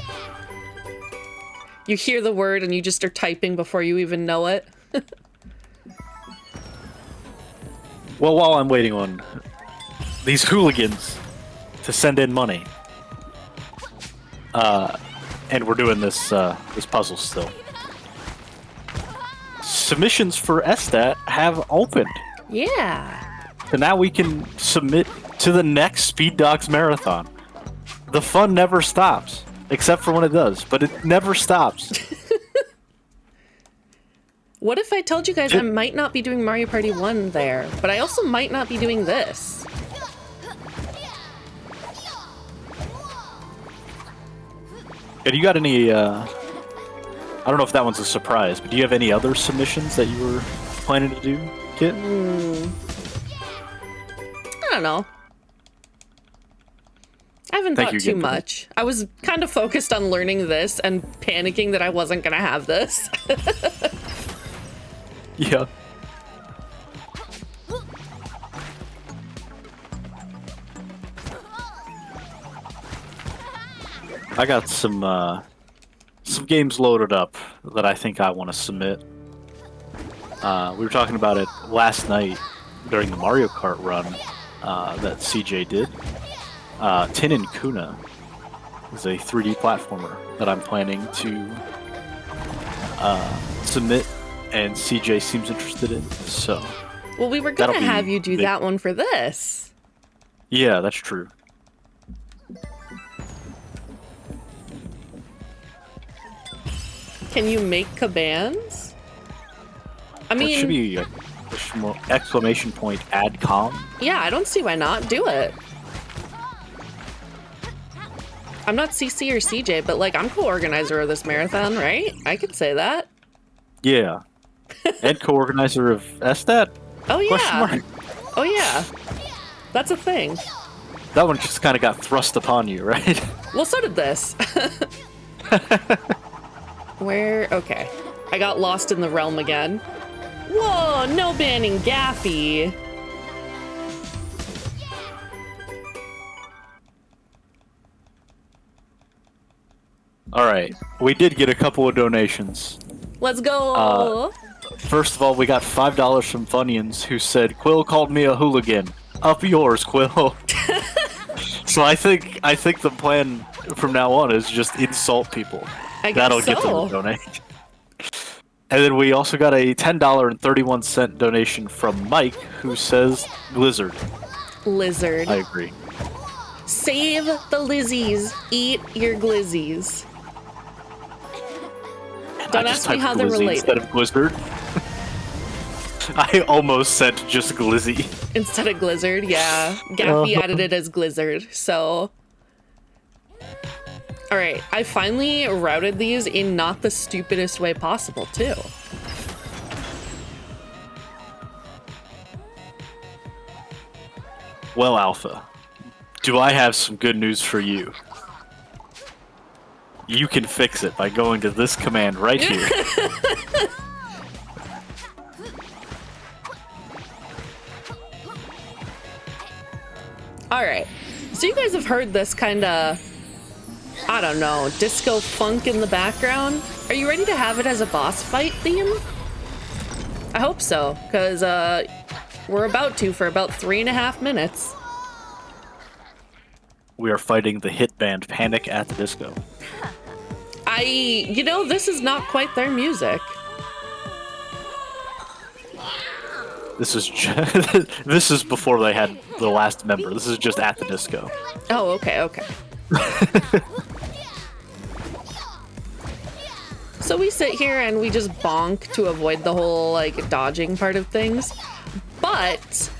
You hear the word and you just are typing before you even know it. Well, while I'm waiting on these hooligans to send in money, and we're doing this this puzzle still, submissions for SStat have opened. Yeah. So now we can submit to the next Speed Dogs Marathon. The fun never stops, except for when it does, but it never stops. What if I told you guys I might not be doing Mario Party 1 there, but I also might not be doing this? And you got any, I don't know if that one's a surprise, but do you have any other submissions that you were planning to do, Kit? I don't know. I haven't thought too much. I was kind of focused on learning this and panicking that I wasn't going to have this. Yeah. I got some games loaded up that I think I want to submit. We were talking about it last night during the Mario Kart run that CJ did. Tin and Kuna is a 3D platformer that I'm planning to submit, and CJ seems interested in. So, well, we were gonna have you do that one for this. Yeah, that's true. Can you make cabans? I mean, that should be a exclamation point adcom. Yeah, I don't see why not. Do it. I'm not CC or CJ, but like I'm co-organizer of this marathon, right? I could say that. Yeah. And co-organizer of SStat? Oh yeah. Oh yeah. That's a thing. That one just kind of got thrust upon you, right? Well, so did this. Where? Okay. I got lost in the realm again. Whoa, no banning Gaffy. Alright, we did get a couple of donations. Let's go! First of all, we got $5 from Funyuns, who said, Quill called me a hooligan. Up yours, Quill. So I think the plan from now on is just insult people. That'll get them to donate. And then we also got a $10.31 donation from Mike, who says Blizzard. Lizard. I agree. Save the Lizzies. Eat your glizzies. Don't ask me how they're related. Instead of Blizzard. I almost said just Glizzy. Instead of Blizzard, yeah. Gaffy added it as Blizzard, so... Alright, I finally routed these in not the stupidest way possible, too. Well, Alpha, do I have some good news for you? You can fix it by going to this command right here. Alright, so you guys have heard this kind of, I don't know, disco funk in the background. Are you ready to have it as a boss fight theme? I hope so, because we're about to for about 3.5 minutes. We are fighting the hit band Panic at the Disco. You know, this is not quite their music. This is this is before they had the last member. This is just at the disco. Oh, okay, okay. So we sit here and we just bonk to avoid the whole, like, dodging part of things. But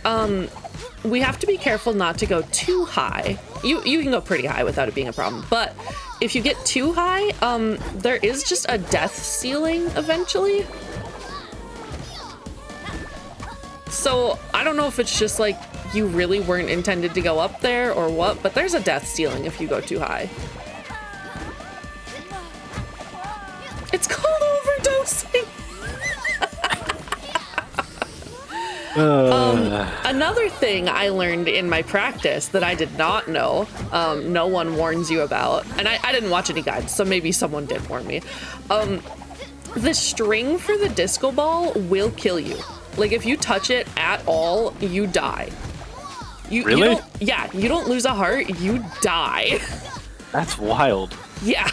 we have to be careful not to go too high. You can go pretty high without it being a problem, but if you get too high, there is just a death ceiling eventually. So I don't know if it's just like you really weren't intended to go up there or what, but there's a death ceiling if you go too high. It's called overdosing. Another thing I learned in my practice that I did not know, no one warns you about, and I didn't watch any guides, so maybe someone did warn me. The string for the disco ball will kill you. Like, if you touch it at all, you die. Really? You don't lose a heart, you die. That's wild. Yeah.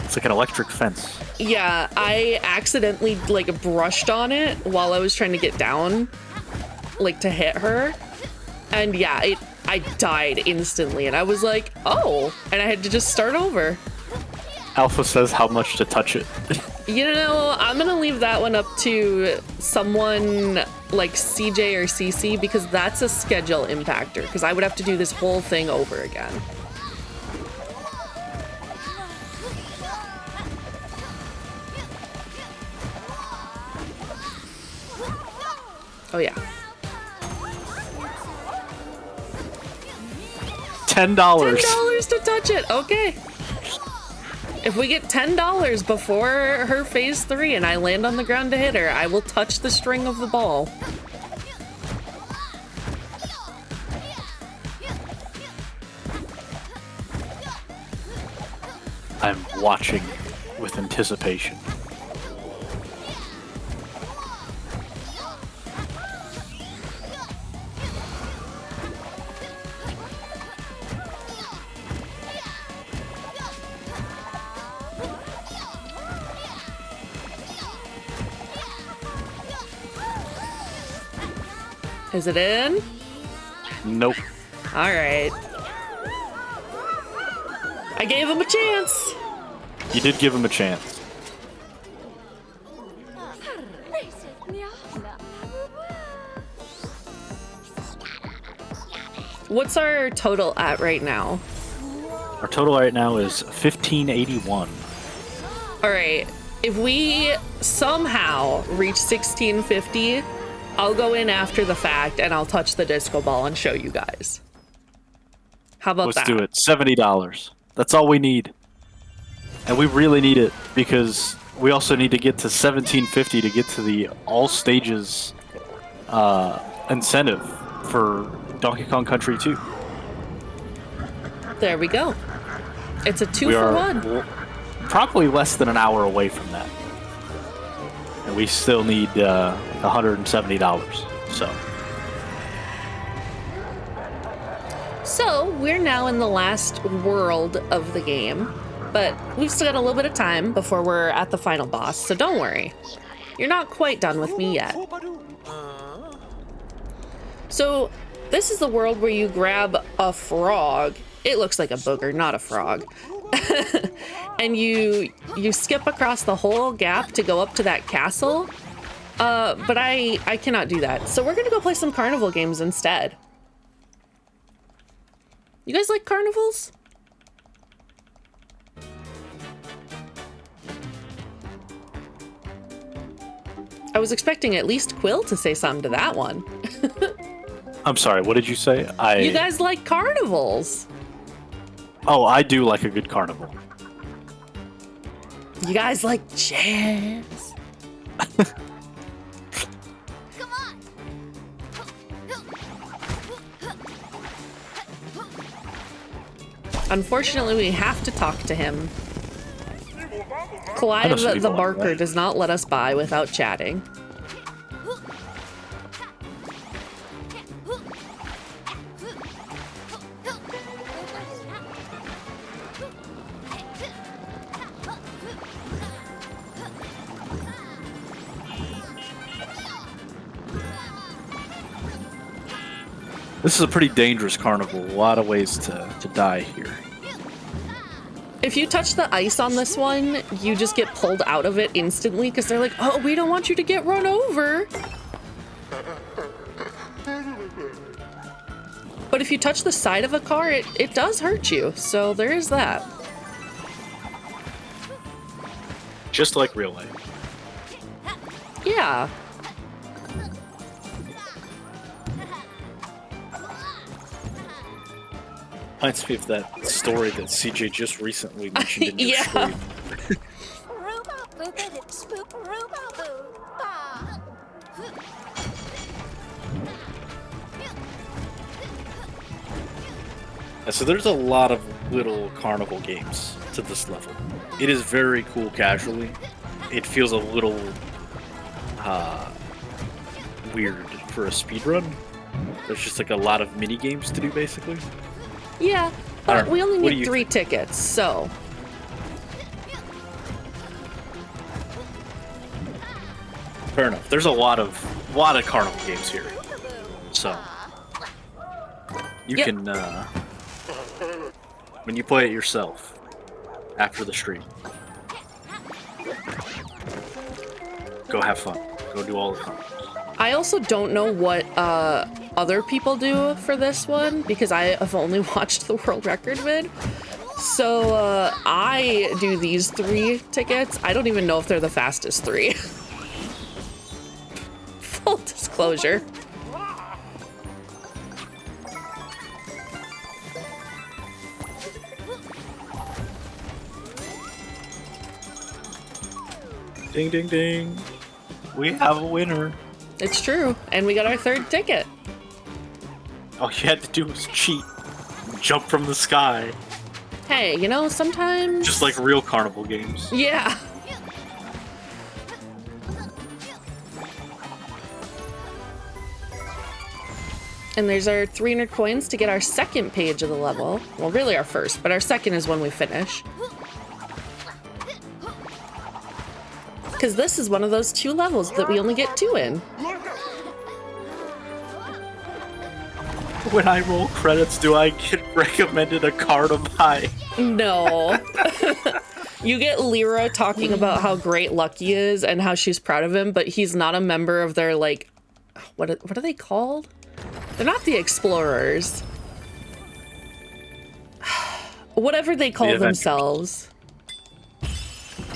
It's like an electric fence. Yeah, I accidentally, like, brushed on it while I was trying to get down, like, to hit her. And yeah, I died instantly, and I was like, oh, and I had to just start over. Alpha says how much to touch it. You know, I'm gonna leave that one up to someone like CJ or CC, because that's a schedule impactor, because I would have to do this whole thing over again. Oh yeah. $10. $10 to touch it. Okay. If we get $10 before her phase 3 and I land on the ground to hit her, I will touch the string of the ball. I'm watching with anticipation. Is it in? Nope. All right. I gave him a chance. You did give him a chance. What's our total at right now? Our total right now is 1581. All right. If we somehow reach 1650, I'll go in after the fact and I'll touch the disco ball and show you guys. How about that? Let's do it. $70. That's all we need. And we really need it because we also need to get to 1750 to get to the all stages incentive for Donkey Kong Country 2. There we go. It's a 2 for 1. Probably less than an hour away from that. And we still need $170. So we're now in the last world of the game, but we've still got a little bit of time before we're at the final boss, so don't worry. You're not quite done with me yet. So this is the world where you grab a frog. It looks like a booger, not a frog. And you skip across the whole gap to go up to that castle. But I cannot do that. So we're gonna go play some carnival games instead. You guys like carnivals? I was expecting at least Quill to say something to that one. I'm sorry, what did you say? You guys like carnivals? Oh, I do like a good carnival. You guys like jazz? Unfortunately, we have to talk to him. Clive the Barker does not let us by without chatting. This is a pretty dangerous carnival. A lot of ways to die here. If you touch the ice on this one, you just get pulled out of it instantly because they're like, oh, we don't want you to get run over. But if you touch the side of a car, it does hurt you. So there is that. Just like real life. Yeah. Reminds me of that story that CJ just recently mentioned in your Yeah. stream. So there's a lot of little carnival games to this level. It is very cool casually. It feels a little weird for a speedrun. There's just like a lot of mini games to do basically. Yeah, I don't but know. we only What do need you 3 tickets, so. Fair enough. There's a lot of carnival games here. So you Yep. can when you play it yourself after the stream, go have fun. Go do all the carnivals. I also don't know what other people do for this one because I have only watched the world record vid. So I do these 3 tickets. I don't even know if they're the fastest 3. Full disclosure. Ding ding ding. We have a winner. It's true. And we got our 3rd ticket. All you had to do was cheat. Jump from the sky. Hey, you know, sometimes... Just like real carnival games. Yeah. And there's our 300 coins to get our 2nd page of the level. Well, really our 1st, but our 2nd is when we finish. Because this is one of those 2 levels that we only get 2 in. When I roll credits, do I get recommended a car to buy? No. You get Lyra talking about how great Lucky is and how she's proud of him, but he's not a member of their, like, what are they called? They're not the Explorers. Whatever they call themselves.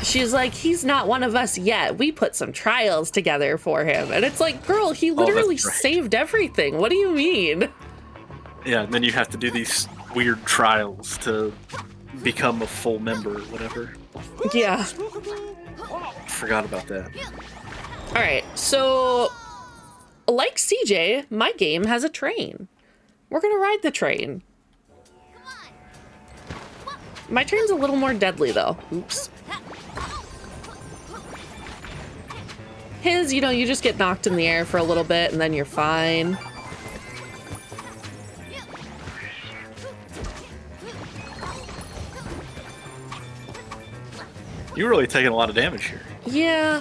She's like, he's not one of us yet. We put some trials together for him. And it's like, girl, he literally that's right. saved everything. What do you mean? Yeah, and then you have to do these weird trials to become a full member or whatever. Yeah. Forgot about that. All right, so like CJ, my game has a train. We're gonna ride the train. My train's a little more deadly though. Oops. His, you know, you just get knocked in the air for a little bit and then you're fine. You're really taking a lot of damage here. Yeah.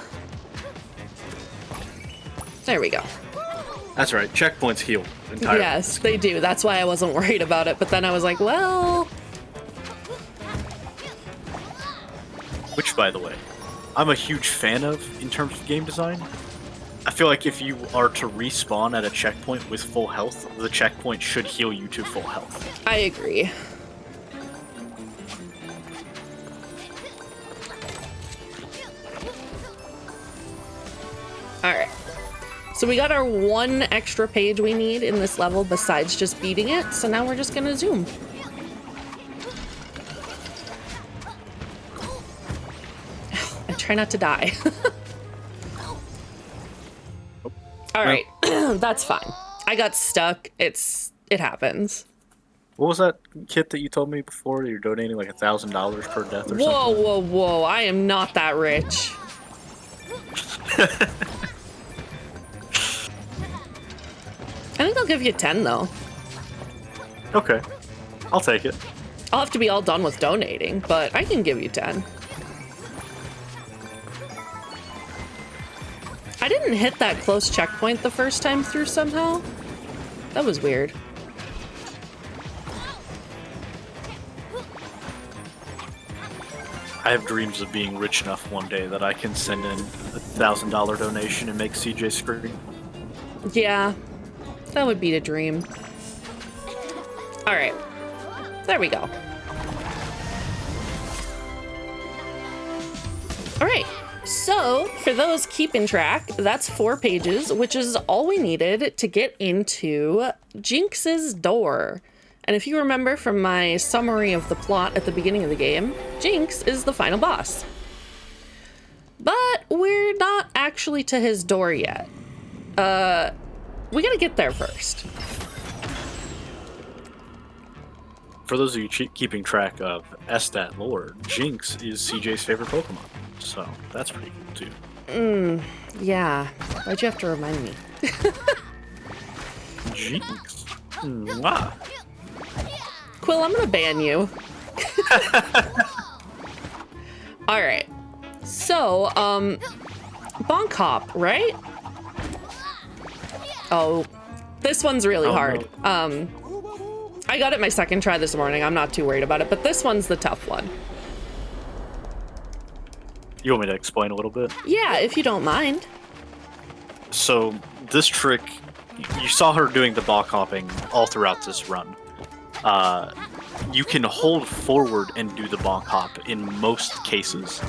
There we go. That's right, checkpoints heal entirely. Yes, they do. That's why I wasn't worried about it. But then I was like, well... Which, by the way, I'm a huge fan of in terms of game design. I feel like if you are to respawn at a checkpoint with full health, the checkpoint should heal you to full health. I agree. Alright. So we got our 1 extra page we need in this level besides just beating it, so now we're just gonna zoom. And try not to die. Alright, that's fine. I got stuck. It happens. What was that kit that you told me before? You're donating like $1,000 per death or Whoa, something? whoa, whoa. I am not that rich. I think I'll give you 10 though. Okay, I'll take it. I'll have to be all done with donating, but I can give you 10. I didn't hit that close checkpoint the first time through somehow. That was weird. I have dreams of being rich enough one day that I can send in $1,000 donation and make CJ scream. Yeah, that would be the dream. All right. There we go. All right. So for those keeping track, that's 4 pages, which is all we needed to get into Jinx's door. And if you remember from my summary of the plot at the beginning of the game, Jinx is the final boss. But we're not actually to his door yet. We gotta get there first. For those of you keeping track of Estat lore, Jinx is CJ's favorite Pokemon. So that's pretty cool too. Yeah. Why'd you have to remind me? Jinx. Mwah. Quill, I'm gonna ban you. All right. So, Bonk Hop, right? Oh, this one's really hard. No. I got it my second try this morning. I'm not too worried about it, but this one's the tough one. You want me to explain a little bit? Yeah, if you don't mind. So this trick, you saw her doing the ball hopping all throughout this run. You can hold forward and do the bonk hop in most cases,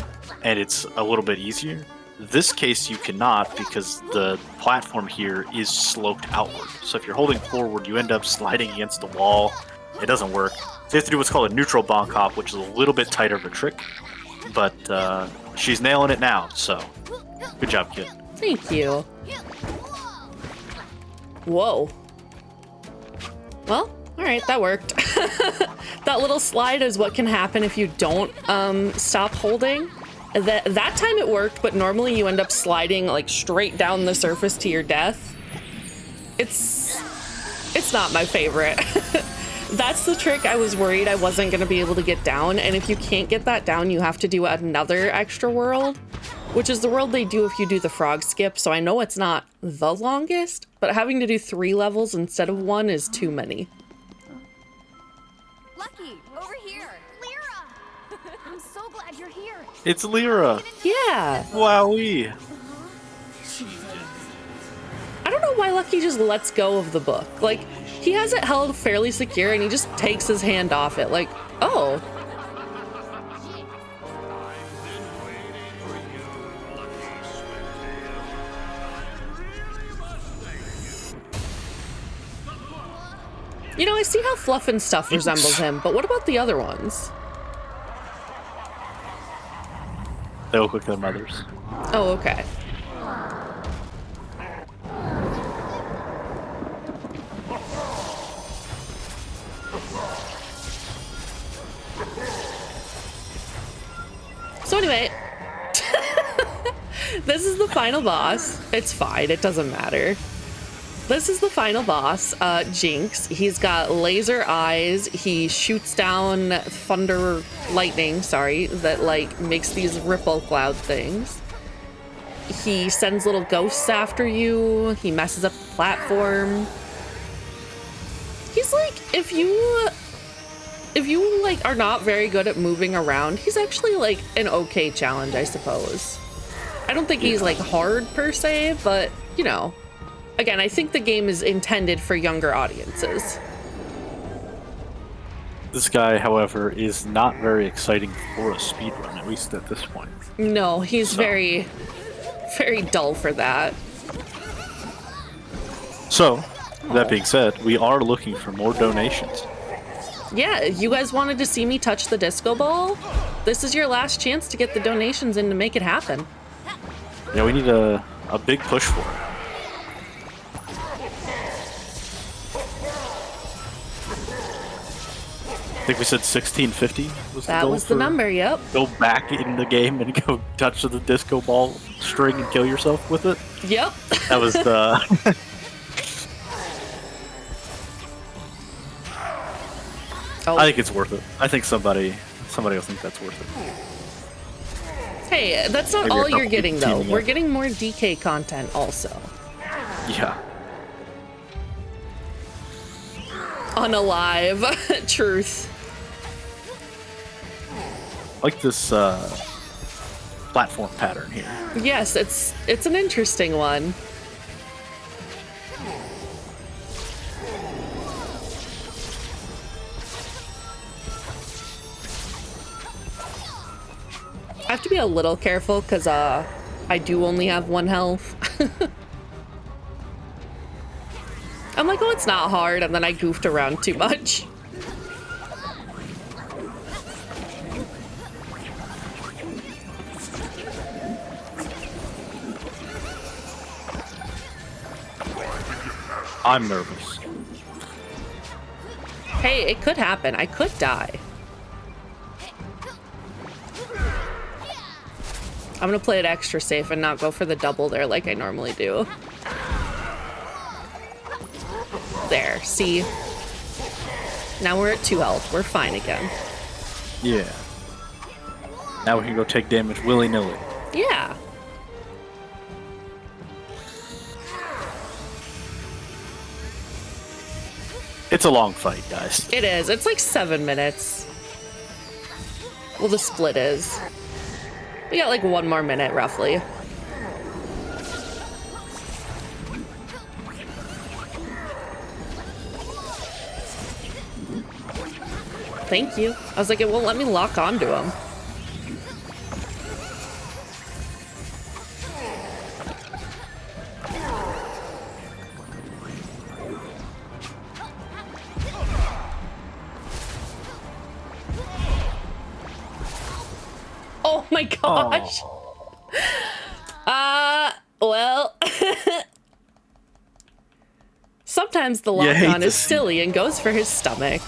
and it's a little bit easier. This case you cannot because the platform here is sloped outward. So if you're holding forward, you end up sliding against the wall. It doesn't work. So you have to do what's called a neutral bonk hop, which is a little bit tighter of a trick. But she's nailing it now, so good job, kid. Thank you. Whoa. Well, all right, that worked. That little slide is what can happen if you don't stop holding. That time it worked, but normally you end up sliding like straight down the surface to your death. It's not my favorite. That's the trick I was worried I wasn't gonna be able to get down, and if you can't get that down, you have to do another extra world, which is the world they do if you do the frog skip, so I know it's not the longest, but having to do 3 levels instead of 1 is too many. Lucky, over here. Lyra! I'm so glad you're here. It's Lyra. Yeah. Wowee. I don't know why Lucky just lets go of the book. Like, he has it held fairly secure and he just takes his hand off it. Like, oh. You know, I see how Fluff and Stuff resembles him, but what about the other ones? They look like their mothers. Oh, okay. So anyway, this is the final boss. It's fine, it doesn't matter. This is the final boss, Jinx. He's got laser eyes. He shoots down lightning, that like makes these ripple cloud things. He sends little ghosts after you. He messes up the platform. He's like, if you like are not very good at moving around, he's actually like an okay challenge, I suppose. I don't think he's like hard per se, but you know. Again, I think the game is intended for younger audiences. This guy, however, is not very exciting for a speedrun, at least at this point. No, he's very, very dull for that. So, that being said, we are looking for more donations. Yeah, you guys wanted to see me touch the disco ball? This is your last chance to get the donations in to make it happen. Yeah, we need a big push for it. I think we said 1650 was the goal. That was the number, yep. Go back in the game and go touch the disco ball string and kill yourself with it. Yep. That was the... Oh. I think it's worth it. I think somebody will think that's worth it. Hey, that's not Maybe all you're getting, though. teaming We're up. getting more DK content also. Yeah. Unalive. Truth. I like this platform pattern here. Yes, it's an interesting one. have to be a little careful because I do only have 1 health. I'm like, oh, it's not hard, and then I goofed around too much. I'm nervous. Hey, it could happen. I could die. I'm gonna play it extra safe and not go for the double there like I normally do. There, see? Now we're at 2 health. We're fine again. Yeah. Now we can go take damage willy-nilly. Yeah. It's a long fight, guys. It is. It's like 7 minutes. Well, the split is. We got like 1 more minute, roughly. Thank you. I was like, it won't let me lock onto him. Oh my gosh. Well. Sometimes the lock-on is silly and goes for his stomach.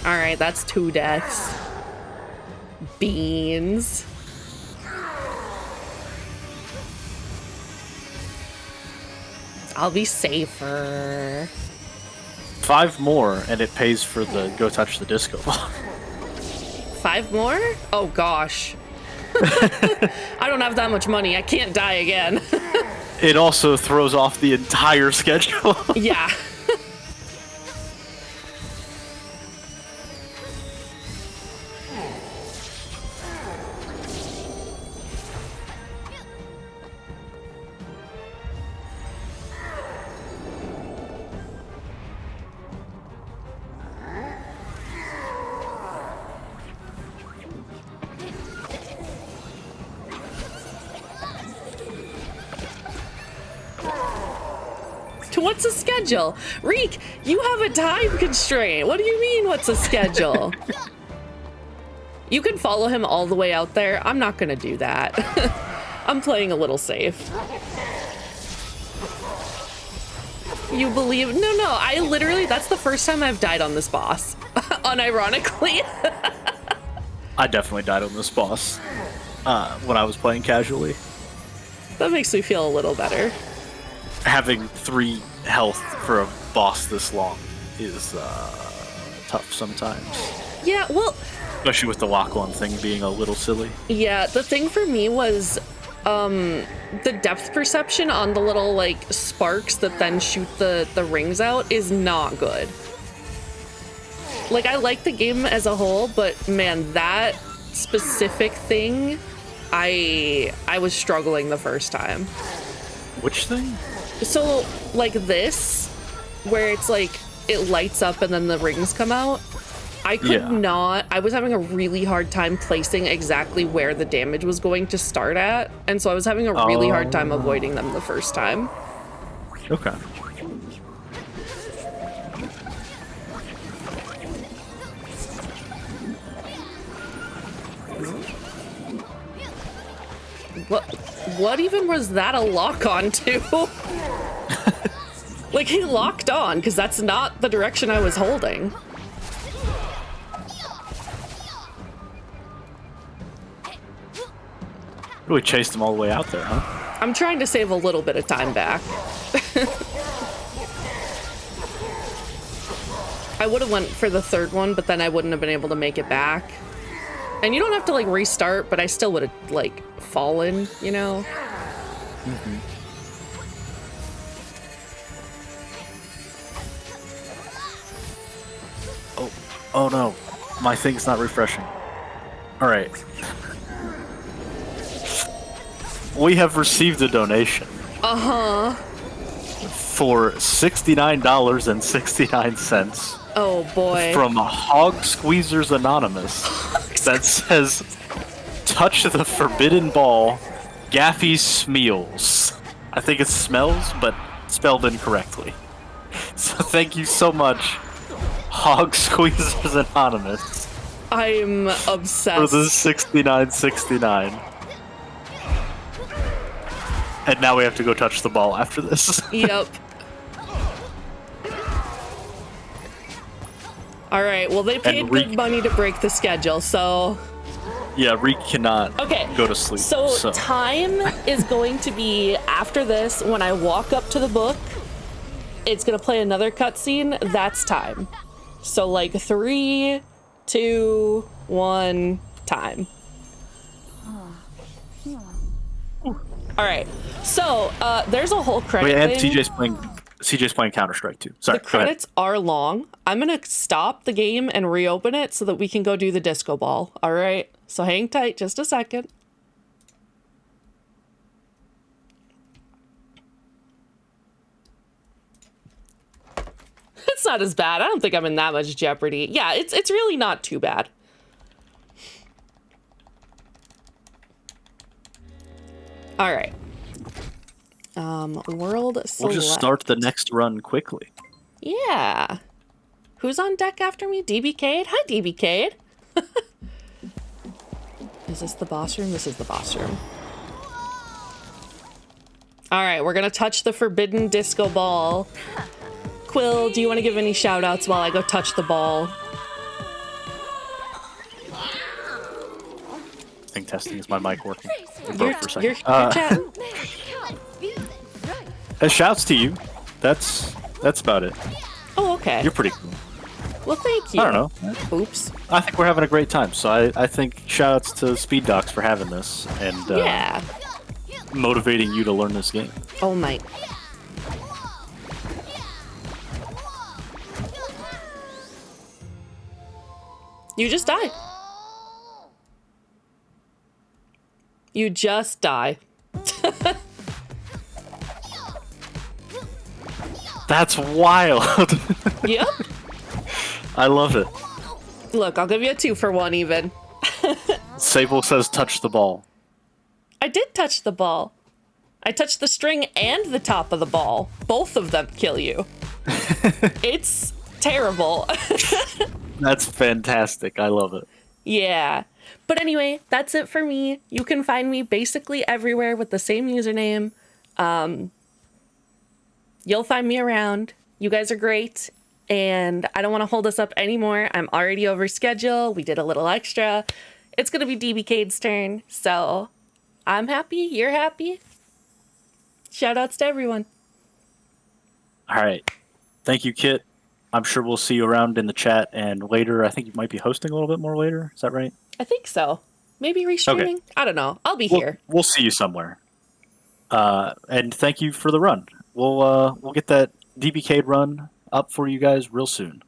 Alright, that's 2 deaths. Beans. I'll be safer. 5 more, and it pays for the go touch the disco ball. 5 more? Oh gosh. I don't have that much money. I can't die again. It also throws off the entire schedule. Yeah. What's a schedule? Reek, you have a time constraint. What do you mean, what's a schedule? You can follow him all the way out there. I'm not gonna do that. I'm playing a little safe. You believe? No, I literally, that's the first time I've died on this boss. Unironically. I definitely died on this boss when I was playing casually. That makes me feel a little better. Having 3 health for a boss this long is tough sometimes. Yeah, well... Especially with the lock-on thing being a little silly. Yeah, the thing for me was the depth perception on the little, like, sparks that then shoot the rings out is not good. Like, I like the game as a whole, but, man, that specific thing, I was struggling the first time. Which thing? So, like this, where it's like, it lights up and then the rings come out, I could not, I was having a really hard time placing exactly where the damage was going to start at, and so I was having a really hard time avoiding them the first time. Okay. What even was that a lock on to? Like, he locked on, because that's not the direction I was holding. Really chased him all the way out there, huh? I'm trying to save a little bit of time back. I would have went for the 3rd one, but then I wouldn't have been able to make it back. And you don't have to, like, restart, but I still would have, like, fallen, you know? Mm-hmm. Oh no, my thing's not refreshing. Alright. We have received a donation. Uh-huh. for $69.69 Oh boy. from Hog Squeezers Anonymous that says, touch the forbidden ball, Gaffy Smeals. I think it's smells, but spelled incorrectly. So thank you so much, Hog Squeezers Anonymous, I'm for obsessed. the $69.69. And now we have to go touch the ball after this. Yep. All right. Well, they paid good money to break the schedule, so. Yeah, Reek cannot Okay. go to sleep. So time is going to be after this. When I walk up to the book, it's gonna play another cutscene. That's time. So like 3, 2, 1, time. All right. So there's a whole credit Wait, and thing. CJ's playing Counter-Strike too. Sorry, The credits are long. I'm gonna stop the game and reopen it so that we can go do the disco ball. All right. So hang tight just a second. It's not as bad. I don't think I'm in that much jeopardy. Yeah, it's really not too bad. All right. World select. We'll just start the next run quickly. Yeah. Who's on deck after me? DBK'd? Hi, DBK'd. Is this the boss room? This is the boss room. All right, we're gonna touch the forbidden disco ball. Quill, do you want to give any shout outs while I go touch the ball? I think testing is my mic working. It You're, broke for a second. you're chatting? Shouts to you. That's about it. Oh, okay. You're pretty cool. Well, thank you. I don't know. Oops. I think we're having a great time. So I think shout outs to Speed Docs for having this and Yeah. motivating you to learn this game. Oh my. You just die. You just die. That's wild. Yep. I love it. Look, I'll give you a 2 for 1 even. Sable says touch the ball. I did touch the ball. I touched the string and the top of the ball. Both of them kill you. It's terrible. That's fantastic. I love it. Yeah. But anyway, that's it for me. You can find me basically everywhere with the same username. You'll find me around. You guys are great. And I don't want to hold us up anymore. I'm already over schedule. We did a little extra. It's going to be DBK's turn. So I'm happy. You're happy. Shout outs to everyone. All right. Thank you, Kit. I'm sure we'll see you around in the chat and later. I think you might be hosting a little bit more later. Is that right? I think so. Maybe restreaming. Okay. I don't know. I'll be here. We'll see you somewhere. And thank you for the run. We'll get that DBK run up for you guys real soon.